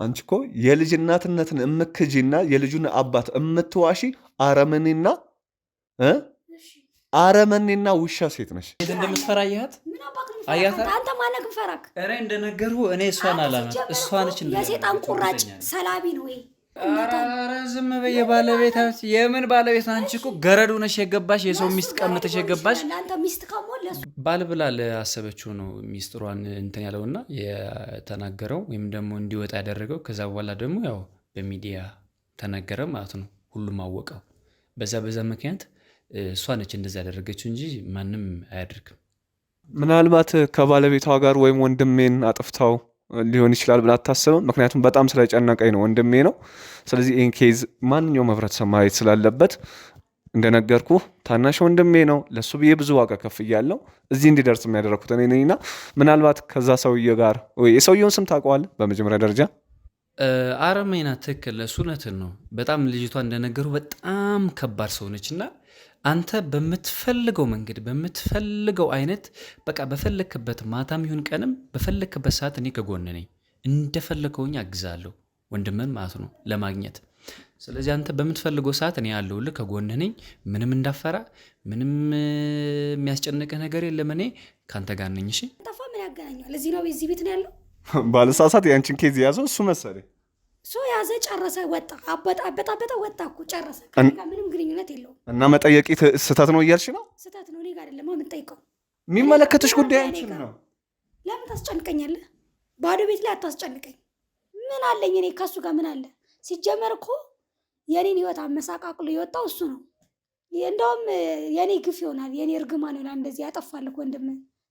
አንቺኮ የልጅ እናትነትን እምክጂና የልጁን አባት እምትዋሺ አረመኔና እ አረመኔና ውሻ ሴት ነሽ። እንደምትፈራ አያት አያት አንተ ማነህ ፈራክ? እኔ እንደነገርኩ እኔ እሷን አላማ እሷን እቺ የሴጣን ቁራጭ ሰላቢ ነው ወይ? ኧረ ዝም በይ። ባለቤት የምን ባለቤት አንቺ እኮ ገረዱ ነሽ የገባሽ የሰው ሚስት ቀምተሽ የገባሽ አንተ ሚስት ከሞለሱ ባል ብላ ለአሰበችው ነው ሚስጥሯን እንትን ያለውና የተናገረው ወይም ደግሞ እንዲወጣ ያደረገው። ከዛ በኋላ ደግሞ ያው በሚዲያ ተነገረ ማለት ነው። ሁሉም አወቀው። በዛ ምክንያት እሷ ነች እንደዛ ያደረገችው እንጂ ማንም አያደርግም። ምናልባት ከባለቤቷ ጋር ወይም ወንድሜን አጥፍታው ሊሆን ይችላል ብላ አታስብም? ምክንያቱም በጣም ስለጨነቀኝ ነው፣ ወንድሜ ነው። ስለዚህ ይህን ኬዝ ማንኛውም ህብረተሰብ ማየት ስላለበት እንደነገርኩ ታናሽ ወንድሜ ነው። ለሱ ብዬ ብዙ ዋጋ ከፍያለሁ። እዚህ እንዲደርስ የሚያደረግኩት እኔ ነኝና ምናልባት ከዛ ሰውዬ ጋር ወይ የሰውየውን ስም ታውቀዋለህ? በመጀመሪያ ደረጃ አረመኔ ናት። ትክክል፣ እሱ እውነትን ነው። በጣም ልጅቷ እንደነገሩ በጣም ከባድ ሰው ነች እና አንተ በምትፈልገው መንገድ በምትፈልገው አይነት በቃ በፈለክበት ማታም ይሁን ቀንም በፈለክበት ሰዓት እኔ ከጎን ነኝ፣ እንደፈለከውኝ አግዛለሁ ወንድምን ማለት ነው ለማግኘት። ስለዚህ አንተ በምትፈልገው ሰዓት እኔ ያለሁልህ ከጎን ነኝ። ምንም እንዳፈራ፣ ምንም የሚያስጨንቅህ ነገር የለም። እኔ ካንተ ጋር ነኝ። እሺ ጠፋ ምን ያገናኛል? እዚህ ነው እዚህ ቤት ነው ያለው። ባለሳሳት ያንቺን ኬዝ ያዘው እሱ መሰለኝ። ያዘ ጨረሰ፣ ወጣ፣ አበጣበጣ፣ ወጣ እኮ ጨረሰ። ምንም ግንኙነት የለውም። እና መጠየቂ ስህተት ነው እያልሽ ነው? ስህተት ነው። እኔ ጋር አይደለም የምጠይቀው፣ የሚመለከትሽ ጉዳይ አንቺን ነው። ለምን ታስጨንቀኛለህ? ባዶ ቤት ላይ አታስጨንቀኝ። ምን አለኝ እኔ ከሱ ጋር ምን አለ? ሲጀመር እኮ የኔን ህይወት አመሳቃቅሎ የወጣው እሱ ነው። እንደውም የኔ ግፍ ይሆናል፣ የኔ እርግማን ይሆናል። እንደዚህ ያጠፋልክ ወንድም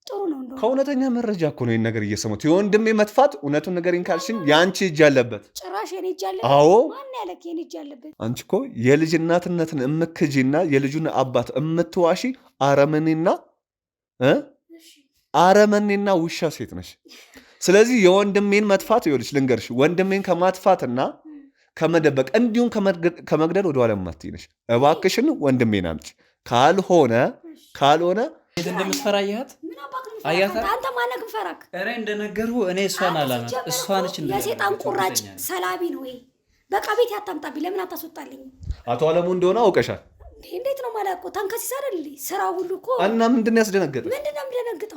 ጥሩ ነው። እንደው ከእውነተኛ መረጃ እኮ ነው ይሄን ነገር እየሰማሁት። የወንድሜ መጥፋት እውነቱን ነገርኝ ካልሽኝ የአንቺ እጅ አለበት። ጭራሽ የኔ እጅ አለበት? አዎ። ማን ያለክ የኔ እጅ አለበት? አንቺ እኮ የልጅ እናትነትን እምክጂና የልጁን አባት እምትዋሺ አረመኔና አረመኔና ውሻ ሴት ነሽ። ስለዚህ የወንድሜን መጥፋት ይኸውልሽ ልንገርሽ፣ ወንድሜን ከማጥፋትና ከመደበቅ እንዲሁም ከመግደል ወደኋላ የማትይ ነሽ። እባክሽን ወንድሜን አምጪ። ካልሆነ እንደምትፈራ አያት አንተ ማነህ ፈራክ? እኔ እንደነገርኩ እኔ እሷን አላማ እሷን እቺ የሴጣን ቁራጭ ሰላቢ ነው ወይ? በቃ ቤት ያታምጣብኝ። ለምን አታስወጣልኝ? አቶ አለሙ እንደሆነ አውቀሻል። እንዴት ነው ማለት ነው? ተንከሲስ አይደል ስራ ሁሉ እኮ። እና ምንድን ነው ያስደነገጠው?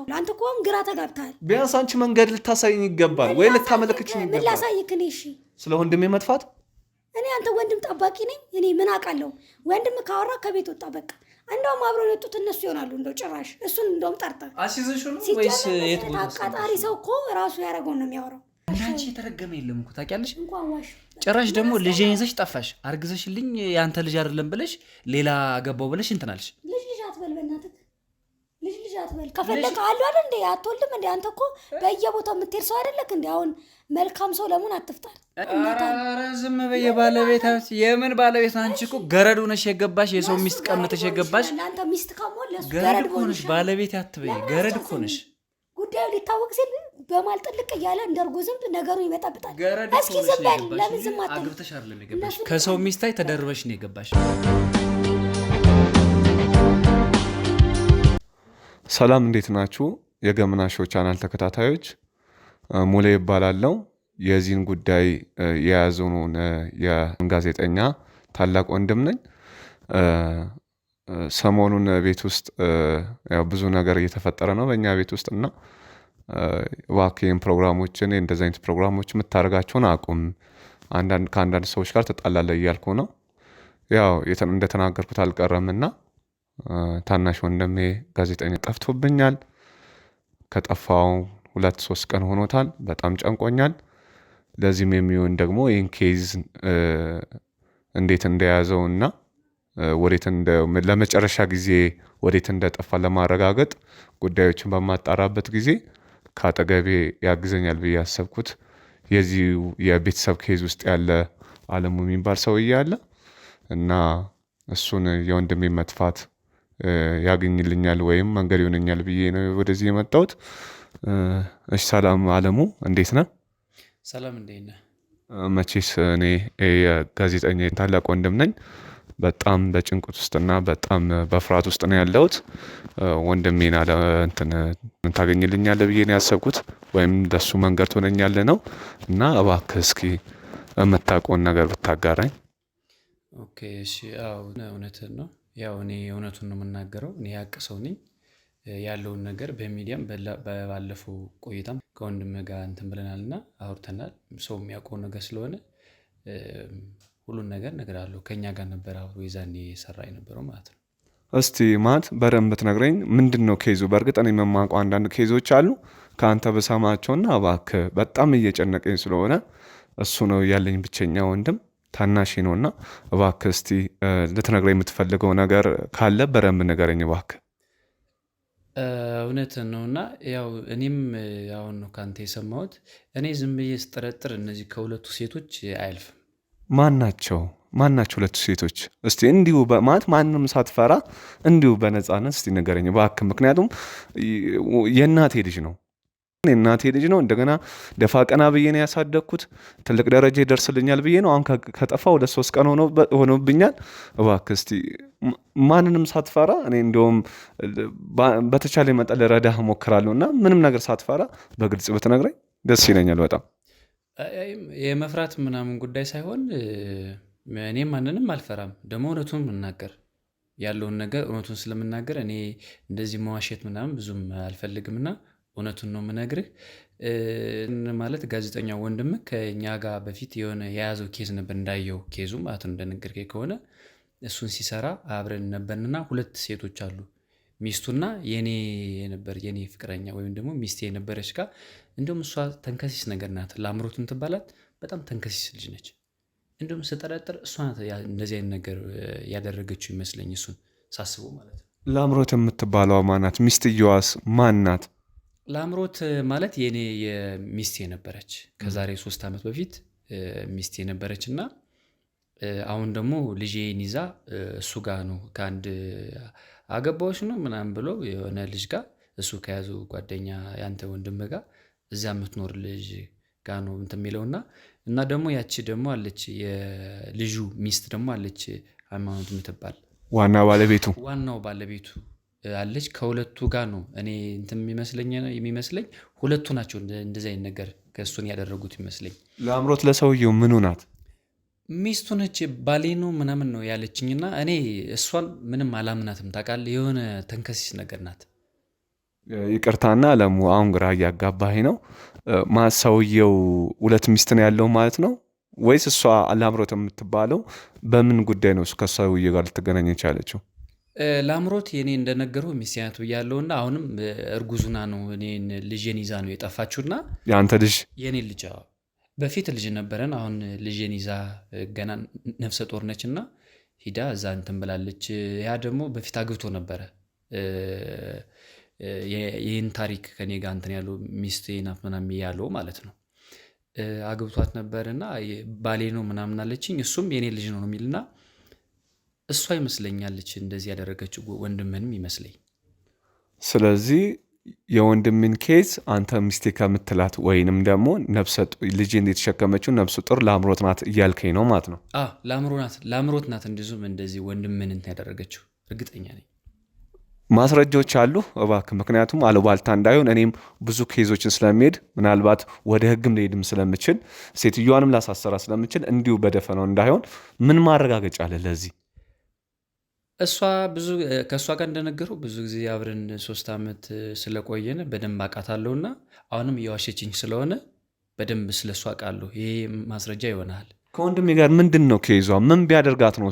ለአንተ እኮ ግራ ተጋብተሃል። ቢያንስ አንቺ መንገድ ልታሳይኝ ይገባል ወይ ልታመለክችኝ ይገባል። ምን ላሳይክ? እኔ እሺ ስለ ወንድሜ መጥፋት እኔ አንተ ወንድም ጠባቂ ነኝ እኔ ምን አውቃለሁ? ወንድም ካወራ ከቤት ወጣ በቃ። እንደውም አብረው የወጡት እነሱ ይሆናሉ። እንደው ጭራሽ እሱን እንደውም ጠርጠር አሲዘሽ ነው ወይስ የት ቦታ? አቃጣሪ ሰው እኮ ራሱ ያደረገውን ነው የሚያወራው። እንዳንቺ የተረገመ የለም እኮ ታውቂያለሽ። እንኳን ዋሽ ጭራሽ ደግሞ ልጄን ይዘሽ ጠፋሽ። አርግዘሽልኝ ያንተ ልጅ አይደለም ብለሽ ሌላ ገባው ብለሽ እንትናልሽ። ልጅ አትበል በእናትህ ልጅ አትበል። ከፈለክ አሉ አይደል እንዴ? አትወልድም እንዴ? አንተ እኮ በየቦታው የምትሄድ ሰው አይደለክ እንዴ? አሁን መልካም ሰው ለምን አትፍጠር? ኧረ ዝም በይ። ባለቤት የምን ባለቤት? አንቺ እኮ ገረዱ ነሽ የገባሽ የሰው ሚስት ቀምተሽ የገባሽ። አንተ ሚስት ከሞለሱ ገረድ እኮ ነሽ። ባለቤት አትበይ። ገረድ እኮ ነሽ። ጉዳዩ ሊታወቅ ሲል በማል ጥልቅ እያለ እንደርጎ ዝም ነገሩ ይበጣበጣል። እስኪ ዝም በል። ለምን ዝም አትል? አግብተሽ አይደለም የገባሽ፣ ከሰው ሚስት ላይ ተደርበሽ ነው የገባሽ። ሰላም እንዴት ናችሁ? የገመና ሾው ቻናል ተከታታዮች ሙሌ ይባላለው። የዚህን ጉዳይ የያዘውን የጋዜጠኛ ታላቅ ወንድም ነኝ። ሰሞኑን ቤት ውስጥ ብዙ ነገር እየተፈጠረ ነው በእኛ ቤት ውስጥ እና እባክህን ፕሮግራሞችን እንደዚህ አይነት ፕሮግራሞች የምታደርጋቸውን አቁም፣ ከአንዳንድ ሰዎች ጋር ትጣላለህ እያልኩ ነው። ያው እንደተናገርኩት አልቀረምና ታናሽ ወንድሜ ጋዜጠኛ ጠፍቶብኛል። ከጠፋው 2-3 ቀን ሆኖታል። በጣም ጨንቆኛል። ለዚህም የሚሆን ደግሞ ይህን ኬዝ እንዴት እንደያዘውና ለመጨረሻ ጊዜ ወዴት እንደጠፋ ለማረጋገጥ ጉዳዮችን በማጣራበት ጊዜ ከአጠገቤ ያግዘኛል ብዬ ያሰብኩት የዚህ የቤተሰብ ኬዝ ውስጥ ያለ አለሙ የሚባል ሰውዬ አለ እና እሱን የወንድሜ መጥፋት ያገኝልኛል ወይም መንገድ ይሆነኛል ብዬ ነው ወደዚህ የመጣሁት። እሺ ሰላም አለሙ፣ እንዴት ነህ? ሰላም እንዴት ነህ? መቼስ እኔ የጋዜጠኛ ታላቅ ወንድም ነኝ። በጣም በጭንቀት ውስጥና በጣም በፍርሃት ውስጥ ነው ያለሁት። ወንድሜን አለ እንትን ታገኝልኛለህ ብዬ ነው ያሰብኩት፣ ወይም ለሱ መንገድ ትሆነኛለህ ነው። እና እባክህ እስኪ የምታውቀውን ነገር ብታጋራኝ። ኦኬ እሺ፣ አዎ እውነትህን ነው። ያው እኔ እውነቱን ነው የምናገረው። እኔ ያቅ ሰው ነኝ። ያለውን ነገር በሚዲያም ባለፈው ቆይታም ከወንድም ጋር እንትን ብለናል እና አውርተናል። ሰው የሚያውቀው ነገር ስለሆነ ሁሉን ነገር እነግርሃለሁ። ከእኛ ጋር ነበር አብሮ የዛኔ የሰራ የነበረው ማለት ነው። እስቲ ማለት በደንብ ብትነግረኝ ምንድን ነው ኬዙ? በእርግጥ እኔ የማውቀው አንዳንድ ኬዞች አሉ ከአንተ በሰማቸውና እባክህ በጣም እየጨነቀኝ ስለሆነ እሱ ነው ያለኝ ብቸኛ ወንድም ታናሽ ነውና እባክህ እስቲ ልትነግረኝ የምትፈልገው ነገር ካለ በደንብ ንገረኝ እባክህ። እውነትን ነው እና ያው እኔም አሁን ነው ከአንተ የሰማሁት። እኔ ዝም ብዬ ስጠረጥር እነዚህ ከሁለቱ ሴቶች አያልፍም። ማን ናቸው ሁለቱ ሴቶች? እስቲ እንዲሁ ማለት ማንም ሳትፈራ እንዲሁ በነፃነት እስቲ ንገረኝ እባክህ። ምክንያቱም የእናቴ ልጅ ነው የእናቴ ልጅ ነው። እንደገና ደፋ ቀና ብዬ ነው ያሳደግኩት። ትልቅ ደረጃ ይደርስልኛል ብዬ ነው። አሁን ከጠፋ ወደ 3 ቀን ሆኖብኛል። እባክህ እስቲ ማንንም ሳትፈራ፣ እኔ እንደውም በተቻለ መጠን ልረዳህ እሞክራለሁ እና ምንም ነገር ሳትፈራ በግልጽ ብትነግረኝ ደስ ይለኛል በጣም። የመፍራት ምናምን ጉዳይ ሳይሆን እኔም ማንንም አልፈራም። ደግሞ እውነቱን የምናገር ያለውን ነገር እውነቱን ስለምናገር እኔ እንደዚህ መዋሸት ምናምን ብዙም አልፈልግምና እውነቱን ነው የምነግርህ። ማለት ጋዜጠኛ ወንድምህ ከእኛ ጋር በፊት የሆነ የያዘው ኬዝ ነበር፣ እንዳየው ኬዙ ማለት ነው እንደነገርከኝ ከሆነ እሱን ሲሰራ አብረን ነበርንና 2 ሴቶች አሉ። ሚስቱና የኔ ፍቅረኛ ወይም ደግሞ ሚስቴ የነበረች ጋር እንዲሁም እሷ ተንከሲስ ነገር ናት። ላምሮትን ትባላት። በጣም ተንከሲስ ልጅ ነች። እንዲሁም ስጠረጥር እሷ ናት እንደዚህ አይነት ነገር ያደረገችው ይመስለኝ፣ እሱን ሳስበው ማለት ነው። ላምሮት የምትባለው ማናት? ሚስትየዋስ ማን ናት? ላምሮት ማለት የኔ የሚስቴ ነበረች። ከዛሬ 3 ዓመት በፊት ሚስቴ ነበረች እና አሁን ደግሞ ልጄን ይዛ እሱ ጋር ነው ከአንድ አገባዎች ነው ምናምን ብሎ የሆነ ልጅ ጋር እሱ ከያዙ ጓደኛ ያንተ ወንድም ጋር እዛ የምትኖር ልጅ ጋር ነው እንትን የሚለውና እና ደግሞ ያቺ ደግሞ አለች የልጁ ሚስት ደግሞ አለች ሃይማኖት የምትባል ዋናው ባለቤቱ አለች። ከሁለቱ ጋር ነው እኔ እንትን የሚመስለኝ ሁለቱ ናቸው እንደዚህ አይነት ነገር ከእሱን ያደረጉት ይመስለኝ። ላምሮት ለሰውየው ምኑ ናት? ሚስቱ ነች። ባሌ ነው ምናምን ነው ያለችኝና እኔ እሷን ምንም አላምናትም ታውቃለህ። የሆነ ተንከሲስ ነገር ናት። ይቅርታና አለሙ አሁን ግራ እያጋባኝ ነው። ሰውየው 2 ሚስት ነው ያለው ማለት ነው ወይስ እሷ ላምሮት የምትባለው በምን ጉዳይ ነው ከሰውየው ጋር ልትገናኝ የቻለችው? ላምሮት የኔ እንደነገሩ ሚስት ናት ብያለሁና አሁንም እርጉዙና ነው እኔን ልጄን ይዛ ነው የጠፋችሁና። የአንተ ልጅ? የኔ ልጅ በፊት ልጅ ነበረን። አሁን ልጄን ይዛ ገና ነፍሰ ጡር ነችና ሂዳ እዛ እንትን ብላለች። ያ ደግሞ በፊት አግብቶ ነበረ። ይህን ታሪክ ከኔ ጋር እንትን ያለው ሚስቴ ናት ምናምን ያለው ማለት ነው። አግብቷት ነበርና ባሌ ነው ምናምን አለችኝ። እሱም የኔ ልጅ ነው የሚልና እሷ ይመስለኛለች እንደዚህ ያደረገችው ወንድምንም ይመስለኝ። ስለዚህ የወንድምን ኬዝ አንተ ሚስቴ ከምትላት ወይንም ደግሞ ልጅን የተሸከመችው ነፍሰ ጡር ላምሮት ናት እያልከኝ ነው ማለት ነው? ላምሮት ናት እንደዚህ ወንድምን እንትን ያደረገችው እርግጠኛ ነኝ። ማስረጃዎች አሉ እባክህ? ምክንያቱም አሉባልታ እንዳይሆን እኔም ብዙ ኬዞችን ስለሚሄድ ምናልባት ወደ ሕግም ልሄድም ስለምችል ሴትዮዋንም ላሳሰራ ስለምችል እንዲሁ በደፈነው እንዳይሆን ምን ማረጋገጫ አለ ለዚህ? ከእሷ ጋር እንደነገሩ ብዙ ጊዜ አብረን 3 ዓመት ስለቆየን በደንብ አውቃታለሁና አሁንም እየዋሸችኝ ስለሆነ በደንብ ስለሷ አውቃለሁ። ይሄ ማስረጃ ይሆናል። ከወንድሜ ጋር ምንድን ነው ከይዟ? ምን ቢያደርጋት ነው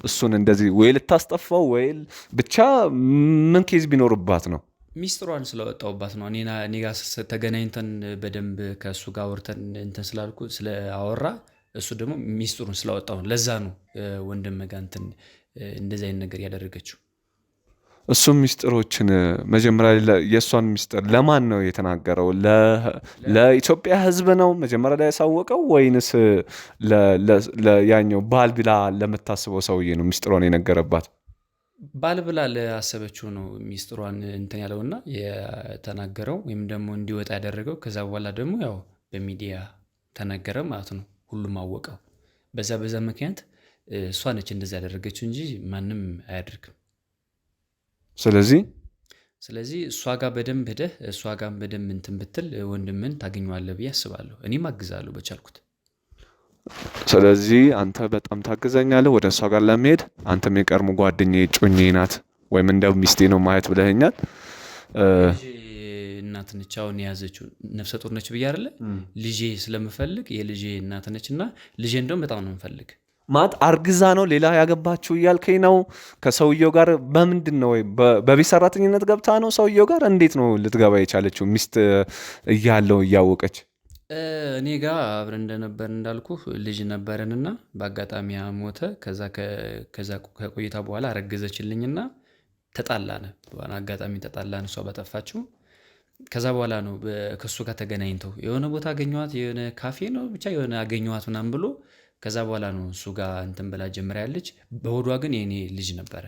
እሱን እንደዚህ ወይ ልታስጠፋው ወይ ብቻ ምን ኬዝ ቢኖርባት ነው? ሚስጥሯን ስለወጣውባት ነው። እኔ ጋር ተገናኝተን በደንብ ከእሱ ጋር አውርተን እንትን ስላልኩ ስለአወራ እሱ ደግሞ ሚስጥሩን ስላወጣው ለዛ ነው ወንድም ጋር እንትን እንደዚህ አይነት ነገር ያደረገችው። እሱም ሚስጥሮችን መጀመሪያ የእሷን ሚስጥር ለማን ነው የተናገረው? ለኢትዮጵያ ሕዝብ ነው መጀመሪያ ላይ ያሳወቀው ወይንስ ያኛው ባል ብላ ለምታስበው ሰውዬ ነው ሚስጥሯን የነገረባት? ባል ብላ ለአሰበችው ነው ሚስጥሯን እንትን ያለውና የተናገረው ወይም ደግሞ እንዲወጣ ያደረገው። ከዛ በኋላ ደግሞ ያው በሚዲያ ተነገረ ማለት ነው። ሁሉም አወቀው። በዛ ምክንያት እሷ ነች እንደዚህ ያደረገችው እንጂ ማንም አያደርግም። ስለዚህ እሷ ጋር በደንብ ሄደህ እሷ ጋር በደንብ እንትን ብትል ወንድምን ታገኘዋለህ ብዬ አስባለሁ። እኔም አግዛለሁ በቻልኩት። ስለዚህ አንተ በጣም ታግዘኛለህ ወደ እሷ ጋር ለመሄድ። አንተም የቀድሞ ጓደኛዬ እጮኛዬ ናት ወይም እንደ ሚስቴ ነው ማየት ብለኸኛል። ልጄ እናት ነች አሁን የያዘችው ነፍሰ ጡር ነች ብዬ አይደለ? ልጄ ስለምፈልግ የልጄ እናት ነች እና ልጄ እንደውም በጣም ነው የምፈልግ። ማለት አርግዛ ነው ሌላ ያገባችሁ እያልከኝ ነው? ከሰውየው ጋር በምንድን ነው? ወይ በቤት ሰራተኝነት ገብታ ነው ሰውየው ጋር? እንዴት ነው ልትገባ የቻለችው ሚስት እያለው እያወቀች? እኔ ጋር አብረን እንደነበር እንዳልኩ ልጅ ነበረንና በአጋጣሚ ሞተ። ከዛ ከቆይታ በኋላ አረገዘችልኝና ተጣላን። አጋጣሚ ተጣላን፣ እሷ በጠፋችው። ከዛ በኋላ ነው ከሱ ጋር ተገናኝተው የሆነ ቦታ አገኘኋት፣ የሆነ ካፌ ነው ብቻ የሆነ አገኘኋት ምናምን ብሎ ከዛ በኋላ ነው እሱ ጋር እንትን ብላ ጀምራ ያለች። በሆዷ ግን የኔ ልጅ ነበረ።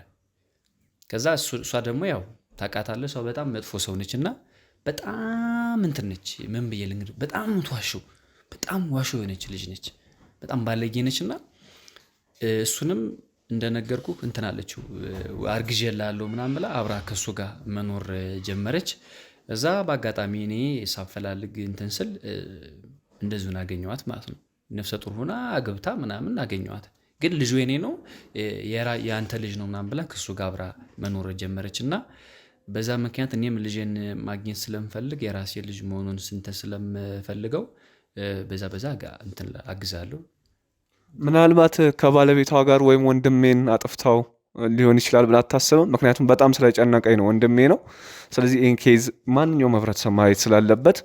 ከዛ እሷ ደግሞ ያው ታውቃታለህ፣ እሷ በጣም መጥፎ ሰው ነች እና በጣም እንትን ነች። ምን ብዬ ልንገርህ፣ በጣም ትዋሸው፣ በጣም ዋሾ የሆነች ልጅ ነች። በጣም ባለጌ ነች እና እሱንም እንደነገርኩ እንትን አለችው አርግዤልሃለሁ ምናምን ብላ አብራ ከሱ ጋር መኖር ጀመረች። እዛ በአጋጣሚ እኔ ሳፈላልግ እንትን ስል እንደዚሁን አገኘኋት ማለት ነው። ነፍሰ ጡር ሆና አገብታ ምናምን አገኘኋት። ግን ልጁ የኔ ነው የአንተ ልጅ ነው ምናምን ብላ ከሱ ጋር አብራ መኖር ጀመረች እና በዛ ምክንያት እኔም ልጄን ማግኘት ስለምፈልግ የራሴ ልጅ መሆኑን ስንተ ስለምፈልገው በዛ እንትን አግዛለሁ። ምናልባት ከባለቤቷ ጋር ወይም ወንድሜን አጥፍታው ሊሆን ይችላል ብላ አታስብም? ምክንያቱም በጣም ስለጨነቀኝ ነው፣ ወንድሜ ነው። ስለዚህ ይህን ኬዝ ማንኛውም ህብረተሰብ ማየት ስላለበት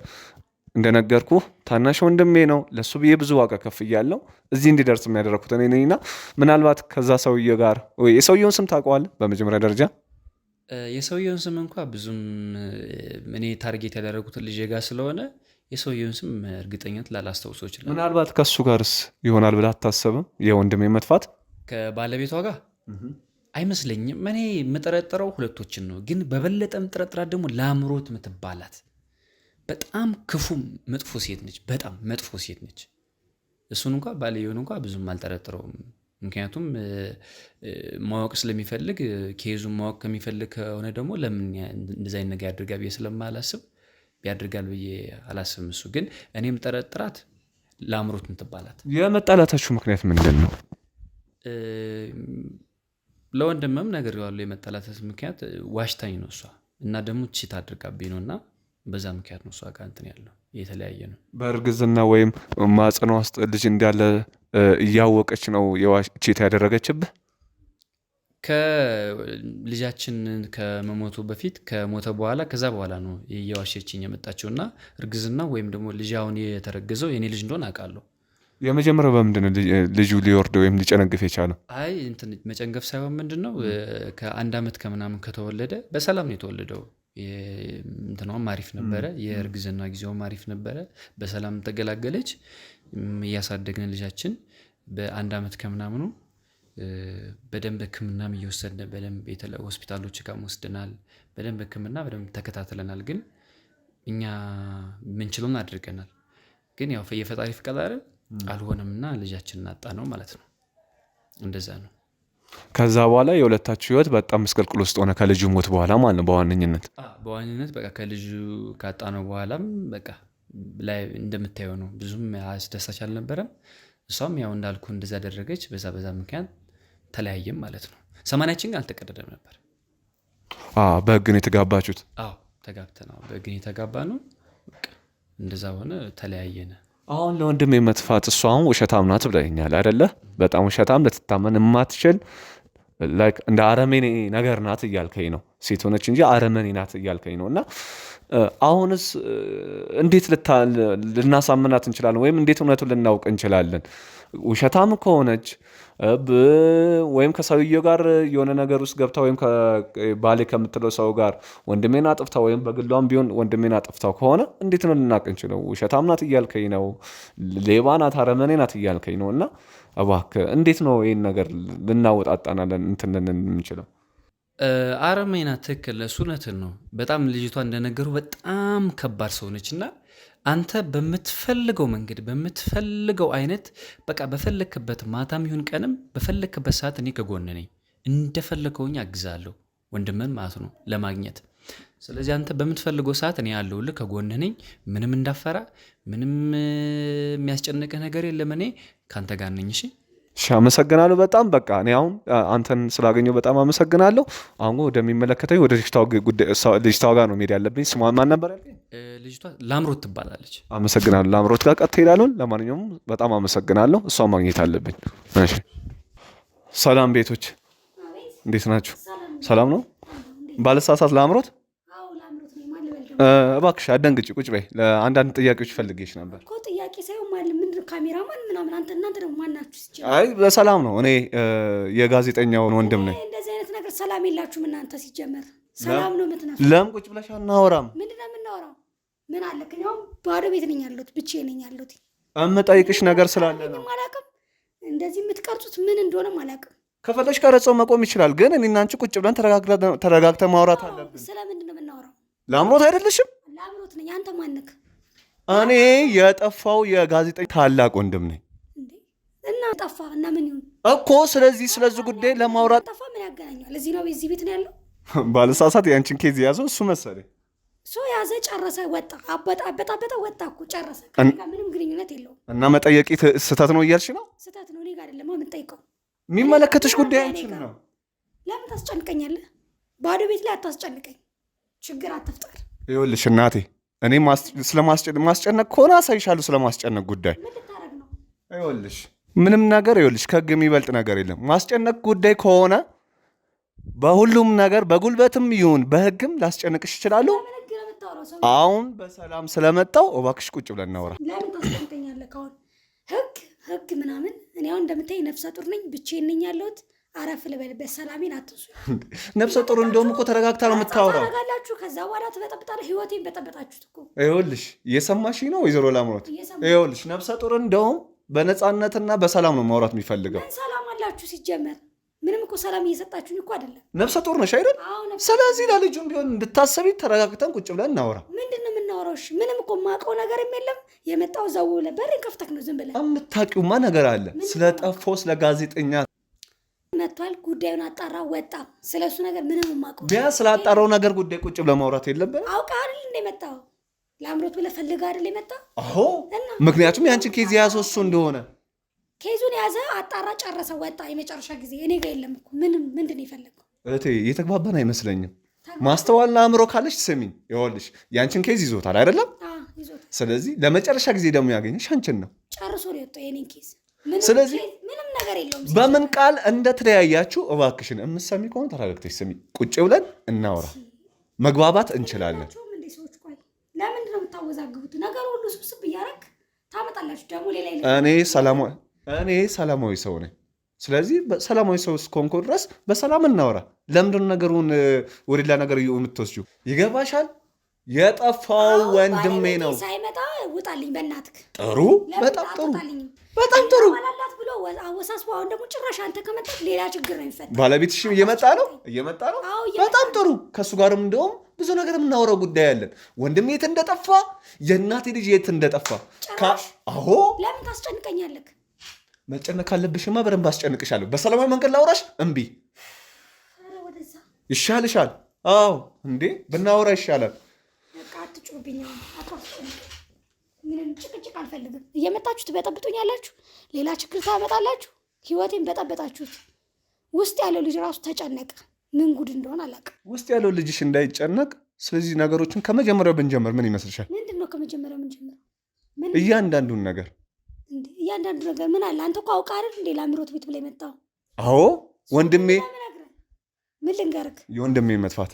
እንደነገርኩ ታናሽ ወንድሜ ነው። ለሱ ብዬ ብዙ ዋጋ ከፍያለሁ። እዚህ እንዲደርስ የሚያደረኩት እኔ ነኝና ምናልባት ከዛ ሰውዬ ጋር ወይ የሰውየውን ስም ታውቀዋለህ? በመጀመሪያ ደረጃ የሰውየውን ስም እንኳ ብዙም እኔ ታርጌት ያደረጉትን ልጄ ጋር ስለሆነ የሰውየውን ስም እርግጠኛት ላላስታውሰው ይችላል። ምናልባት ከሱ ጋርስ ይሆናል ብለህ አታስብም? የወንድሜ መጥፋት ከባለቤቷ ጋር አይመስለኝም። እኔ የምጠረጥረው ሁለቶችን ነው። ግን በበለጠም ጥረጥራት ደግሞ ለአምሮት የምትባላት በጣም ክፉ መጥፎ ሴት ነች። በጣም መጥፎ ሴት ነች። እሱን እንኳ ባልየውን እንኳ ብዙም አልጠረጥረውም። ምክንያቱም ማወቅ ስለሚፈልግ ኬዙን ማወቅ ከሚፈልግ ከሆነ ደግሞ ለምን እንደዚህ አይነት ነገር ያድርጋል ብዬ ስለማላስብ ያድርጋል ብዬ አላስብም። እሱ ግን እኔም ጠረጥራት ለአምሮት የምትባላት። የመጣላታችሁ ምክንያት ምንድን ነው? ለወንድምም ነግሬዋለሁ። የመጣላት ምክንያት ዋሽታኝ ነው እሷ እና ደግሞ ቺት አድርጋብኝ ነው እና በዛ ምክንያት ነው እሷ ጋር እንትን ያለው የተለያየ ነው። በእርግዝና ወይም ማጽኗ ውስጥ ልጅ እንዳለ እያወቀች ነው ቺት ያደረገችብህ? ከልጃችን ከመሞቱ በፊት ከሞተ በኋላ ከዛ በኋላ ነው እየዋሸችኝ የመጣችውና እርግዝና ወይም ደግሞ ልጅ አሁን የተረገዘው የኔ ልጅ እንደሆነ አውቃለሁ። የመጀመሪያው በምንድን ነው ልጁ ሊወርድ ወይም ሊጨነግፍ የቻለው? አይ እንትን መጨንገፍ ሳይሆን ምንድነው ከአንድ ዓመት ከምናምን ከተወለደ በሰላም ነው የተወለደው። እንትናውም አሪፍ ነበረ፣ የእርግዝና ጊዜውም አሪፍ ነበረ። በሰላም ተገላገለች። እያሳደግን ልጃችን በአንድ ዓመት ከምናምኑ በደንብ ሕክምናም እየወሰድን በደንብ የተለያዩ ሆስፒታሎች ጋር ወስደናል። በደንብ ሕክምና በደንብ ተከታትለናል። ግን እኛ ምንችለውን አድርገናል። ግን ያው የፈጣሪ ፍቃድ አይደል አልሆነምና ልጃችንን አጣ ነው ማለት ነው። እንደዛ ነው። ከዛ በኋላ የሁለታችሁ ህይወት በጣም ምስቅልቅል ውስጥ ሆነ ከልጁ ሞት በኋላ ማለት ነው። በዋነኝነት በቃ ከልጁ ካጣ ነው በኋላም በቃ ላይ እንደምታየው ነው። ብዙም አስደሳች አልነበረም። እሷም ያው እንዳልኩ እንደዛ አደረገች። በዛ ምክንያት ተለያየም ማለት ነው። ሰማንያችን ግን አልተቀደደም ነበር። በህግ ነው የተጋባችሁት? አዎ ተጋብተን በህግ ነው የተጋባነው። በቃ እንደዛ ሆነ፣ ተለያየነ። አሁን ለወንድሜ መጥፋት እሷ አሁን ውሸታም ናት ብለኸኛል አይደለ? በጣም ውሸታም፣ ልትታመን የማትችል እንደ አረመኔ ነገር ናት እያልከኝ ነው። ሴት ሆነች እንጂ አረመኔ ናት እያልከኝ ነው። እና አሁንስ እንዴት ልናሳምናት እንችላለን? ወይም እንዴት እውነቱን ልናውቅ እንችላለን? ውሸታም ከሆነች ወይም ከሰውየው ጋር የሆነ ነገር ውስጥ ገብታ ወይም ባሌ ከምትለው ሰው ጋር ወንድሜን አጥፍታ ወይም በግሏም ቢሆን ወንድሜን አጥፍታው ከሆነ እንዴት ነው ልናውቅ እንችለው? ውሸታም ናት እያልከኝ ነው፣ ሌባ ናት፣ አረመኔ ናት እያልከኝ ነው። እና እባክህ እንዴት ነው ይህን ነገር ልናወጣጣናለን እንትን የምንችለው? አረመኔ ናት፣ ትክክል፣ እሱ እውነትን ነው። በጣም ልጅቷ እንደነገሩ በጣም ከባድ ሰው ነች እና አንተ በምትፈልገው መንገድ በምትፈልገው አይነት በቃ በፈለክበት ማታም ይሁን ቀንም በፈለክበት ሰዓት እኔ ከጎን ነኝ፣ እንደፈለከውኝ አግዛለሁ ወንድምን ማለት ነው ለማግኘት። ስለዚህ አንተ በምትፈልገው ሰዓት እኔ ያለሁልህ ከጎንህ ነኝ። ምንም እንዳፈራ፣ ምንም የሚያስጨንቅህ ነገር የለም። እኔ ካንተ ጋር ነኝ። እሺ አመሰግናለሁ በጣም በቃ እኔ አሁን አንተን ስላገኘው በጣም አመሰግናለሁ። አሁን ወደሚመለከተኝ ወደ ልጅቷ ጋር ነው መሄድ ያለብኝ። ስሟን ማን ነበር ያልከኝ? ልጅቷ ላምሮት ትባላለች። አመሰግናለሁ። ላምሮት ጋር ቀጥታ ሄዳለን። ለማንኛውም በጣም አመሰግናለሁ። እሷን ማግኘት አለብኝ። እሺ ሰላም ቤቶች እንዴት ናችሁ? ሰላም ነው? ባለሳሳት ላምሮት እባክሽ አደንግጭ፣ ቁጭ በይ። ለአንዳንድ ጥያቄዎች ፈልጌሽ ነበር እኮ። ጥያቄ ሳይሆን ማለት ምንድን ካሜራማን ምናምን እናንተ ደግሞ ማናችሁ ሲጀምር? አይ በሰላም ነው። እኔ የጋዜጠኛውን ወንድም ነኝ። እንደዚህ አይነት ነገር ሰላም የላችሁም እናንተ ሲጀመር። ሰላም ነው የምትነሱ። ለምን ቁጭ ብለሽ አናወራም? ምንድን ነው የምናወራው? ምን አለ ከኛው ባዶ ቤት ነኝ ያለሁት፣ ብቻዬን ነኝ ያለሁት። እምጠይቅሽ ነገር ስላለ ነው። አላውቅም፣ እንደዚህ የምትቀርጹት ምን እንደሆነም አላውቅም። ከፈለሽ ቀረጸው መቆም ይችላል፣ ግን እኔና አንቺ ቁጭ ብለን ተረጋግተን ማውራት አለብን። ስለምንድን ነው የምናወራው? ላምሮት አይደለሽም? ላምሮት ነኝ። አንተ ማንክ? እኔ የጠፋው የጋዜጠኛ ታላቅ ወንድም ነኝ። እና ጠፋ እና ምን ይሁን እኮ። ስለዚህ ጉዳይ ለማውራት ጠፋ ምን ያገናኘዋል? እዚህ ነው እዚህ ቤት ነው ያለው። ባለሳሳት ያንቺን ኬዝ ያዘው እሱ መሰለኝ። ያዘ፣ ጨረሰ፣ ወጣ። አበጣበጣ ወጣ እኮ ጨረሰ። ምንም ግንኙነት የለውም። እና መጠየቂ ስህተት ነው እያልሽ ነው? ስህተት ነው። እኔ ጋር አይደለም የምጠይቀው። የሚመለከትሽ ጉዳይ አንቺን ነው። ለምን ታስጨንቀኛለህ? ባዶ ቤት ላይ አታስጨንቀኝ። ችግር አትፍጠር። ይኸውልሽ እናቴ፣ እኔ ማስጨነቅ ከሆነ አሳይሻለሁ። ስለማስጨነቅ ጉዳይ ምን ልታረግ ነው? ይኸውልሽ ምንም ነገር ይኸውልሽ ከህግ የሚበልጥ ነገር የለም። ማስጨነቅ ጉዳይ ከሆነ በሁሉም ነገር በጉልበትም ይሁን በህግም ላስጨንቅሽ እችላለሁ። አሁን በሰላም ስለመጣው እባክሽ ቁጭ ብለን እናውራ። ለምን ታስጨንቀኛለህ? ካሁን ህግ ምናምን እኔ አሁን እንደምታይ ነፍሰ ጡር ነኝ፣ ብቻዬን ነኝ ያለሁት። አረፍ ልበል፣ በሰላሜን አትንሱ። ነፍሰ ጡር እንደውም እኮ ተረጋግታ ነው የምታወራው። ታረጋላችሁ፣ ከዛ በኋላ ትበጠብጣለህ። ህይወቴን በጠበጣችሁት እኮ። ይኸውልሽ እየሰማሽኝ ነው ወይዘሮ ላምሮት? ይኸውልሽ ነፍሰ ጡር እንደውም በነፃነትና በሰላም ነው ማውራት የሚፈልገው። ምን ሰላም አላችሁ ሲጀመር? ምንም እኮ ሰላም እየሰጣችሁኝ እኮ አይደለም። ነፍሰ ጡር ነሽ አይደል? ስለዚህ ለልጁም ቢሆን እንድታሰቢ ተረጋግተን ቁጭ ብለን እናውራ። ምንድን ነው የምናወራው? እሺ ምንም እኮ የማውቀው ነገርም የለም። የመጣው ዘው ብለህ በሬን ከፍተህ ነው ዝም ብለህ። የምታውቂውማ ነገር አለ። ስለጠፋው ስለ ጋዜጠኛ መጥቷል። ጉዳዩን አጣራ፣ ወጣ። ስለሱ ነገር ምንም የማውቀው ቢያንስ ስላጣራው ነገር ጉዳይ ቁጭ ብለን ማውራት የለብንም? አውቀህ አይደል እንደ መጣው ላምሮት ብለህ ፈልገህ አይደል የመጣው? አዎ፣ ምክንያቱም ያንቺን ኬዝ የያዘው እሱ እንደሆነ። ኬዙን ያዘ፣ አጣራ፣ ጨረሰ፣ ወጣ። የመጨረሻ ጊዜ እኔ ጋር የለም እኮ። ምንድን ነው የፈለገው? እህቴ እየተግባባን አይመስለኝም። ማስተዋልና አእምሮ ካለሽ ስሚኝ። ይኸውልሽ ያንቺን ኬዝ ይዞታል አይደለም? ይዞታል። ስለዚህ ለመጨረሻ ጊዜ ደግሞ ያገኘሽ አንቺን ነው። ጨርሶ ነው የወጣው የኔን ኬዝ። ስለዚህ ምንም ነገር የለውም። በምን ቃል እንደተለያያችሁ እባክሽን የምትሰሚ ከሆነ ተረጋግተሽ ስሚ። ቁጭ ብለን እናውራ፣ መግባባት እንችላለን። ለምንድን ነው የምታወዛግቡት? ነገሩ ሁሉ ስብስብ እያደረግ ታመጣላችሁ። ደግሞ ሌላ እኔ ሰላማዊ ሰው ነኝ። ስለዚህ ሰላማዊ ሰው እስከሆንኩ ድረስ በሰላም እናውራ። ለምንድን ነገሩን ወደ ሌላ ነገር የምትወስጂው? ይገባሻል? የጠፋው ወንድሜ ነው። ሳይመጣ ውጣልኝ በእናትህ። ጥሩ፣ በጣም ጥሩ፣ በጣም ጥሩ አላላት ብሎ አወሳስቦ፣ አሁን ደግሞ ጭራሽ አንተ ከመጣህ ሌላ ችግር ነው የሚፈጠረው። ባለቤትሽ እየመጣ ነው። በጣም ጥሩ። ከእሱ ጋርም እንደውም ብዙ ነገር የምናወራው ጉዳይ አለን። ወንድሜ የት እንደጠፋ፣ የእናቴ ልጅ የት እንደጠፋ። አዎ፣ ለምን ታስጨንቀኛለህ? መጨነቅ ካለብሽማ በደንብ አስጨንቅሻለሁ። በሰላማዊ መንገድ ላውራሽ እምቢ ይሻልሻል። አዎ እንዴ ብናወራ ይሻላል። አትጩብኝ፣ ምንም ጭቅጭቅ አልፈልግም። እየመጣችሁ ትበጠብጡኛላችሁ፣ ሌላ ችግር ታመጣላችሁ። ህይወቴን በጠበጣችሁት። ውስጥ ያለው ልጅ ራሱ ተጨነቀ። ምን ጉድ እንደሆነ አላውቅም። ውስጥ ያለው ልጅሽ እንዳይጨነቅ፣ ስለዚህ ነገሮችን ከመጀመሪያው ብንጀምር ምን ይመስልሻል? ምንድን ነው ከመጀመሪያው የምንጀምረው? እያንዳንዱን ነገር ምን አለ? አንተ እኮ አውቀህ አይደል እንዴ ላምሮት ቤት ብላ የመጣው? አዎ ወንድሜ። ምን ልንገርህ? የወንድሜ መጥፋት።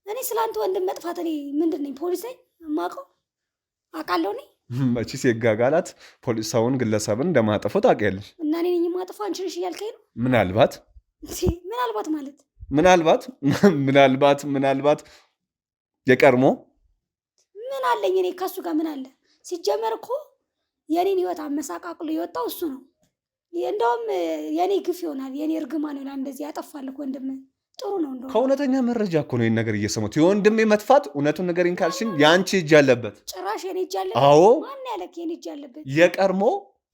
እኔ ስለ አንተ ወንድም መጥፋት እኔ ምንድን ነኝ? ፖሊስ ነኝ? የማውቀው አውቃለሁ። እኔ መቼስ የጋጋላት ፖሊስ ሰውን ግለሰብን እንደማጠፈው ታውቂያለሽ። እና እኔ ነኝ የማጠፋው አንቺ ነሽ እያልከኝ ነው? ምናልባት ማለት ምናልባት የቀድሞ ምን አለኝ እኔ ከሱ ጋር ምን አለ? ሲጀመር እኮ የኔን ህይወት አመሳቃቅሎ የወጣው እሱ ነው። እንደውም የኔ ግፍ ይሆናል፣ የኔ እርግማን ይሆናል። እንደዚህ ያጠፋልክ ወንድም ጥሩ ነው። እንደው ከእውነተኛ መረጃ እኮ ነው ይህን ነገር እየሰሙት። የወንድሜ መጥፋት እውነቱን ንገሪኝ ካልሽኝ የአንቺ እጅ አለበት። ጭራሽ የኔ እጅ አለበት? አዎ። ማን ያለክ የኔ እጅ አለበት? የቀድሞ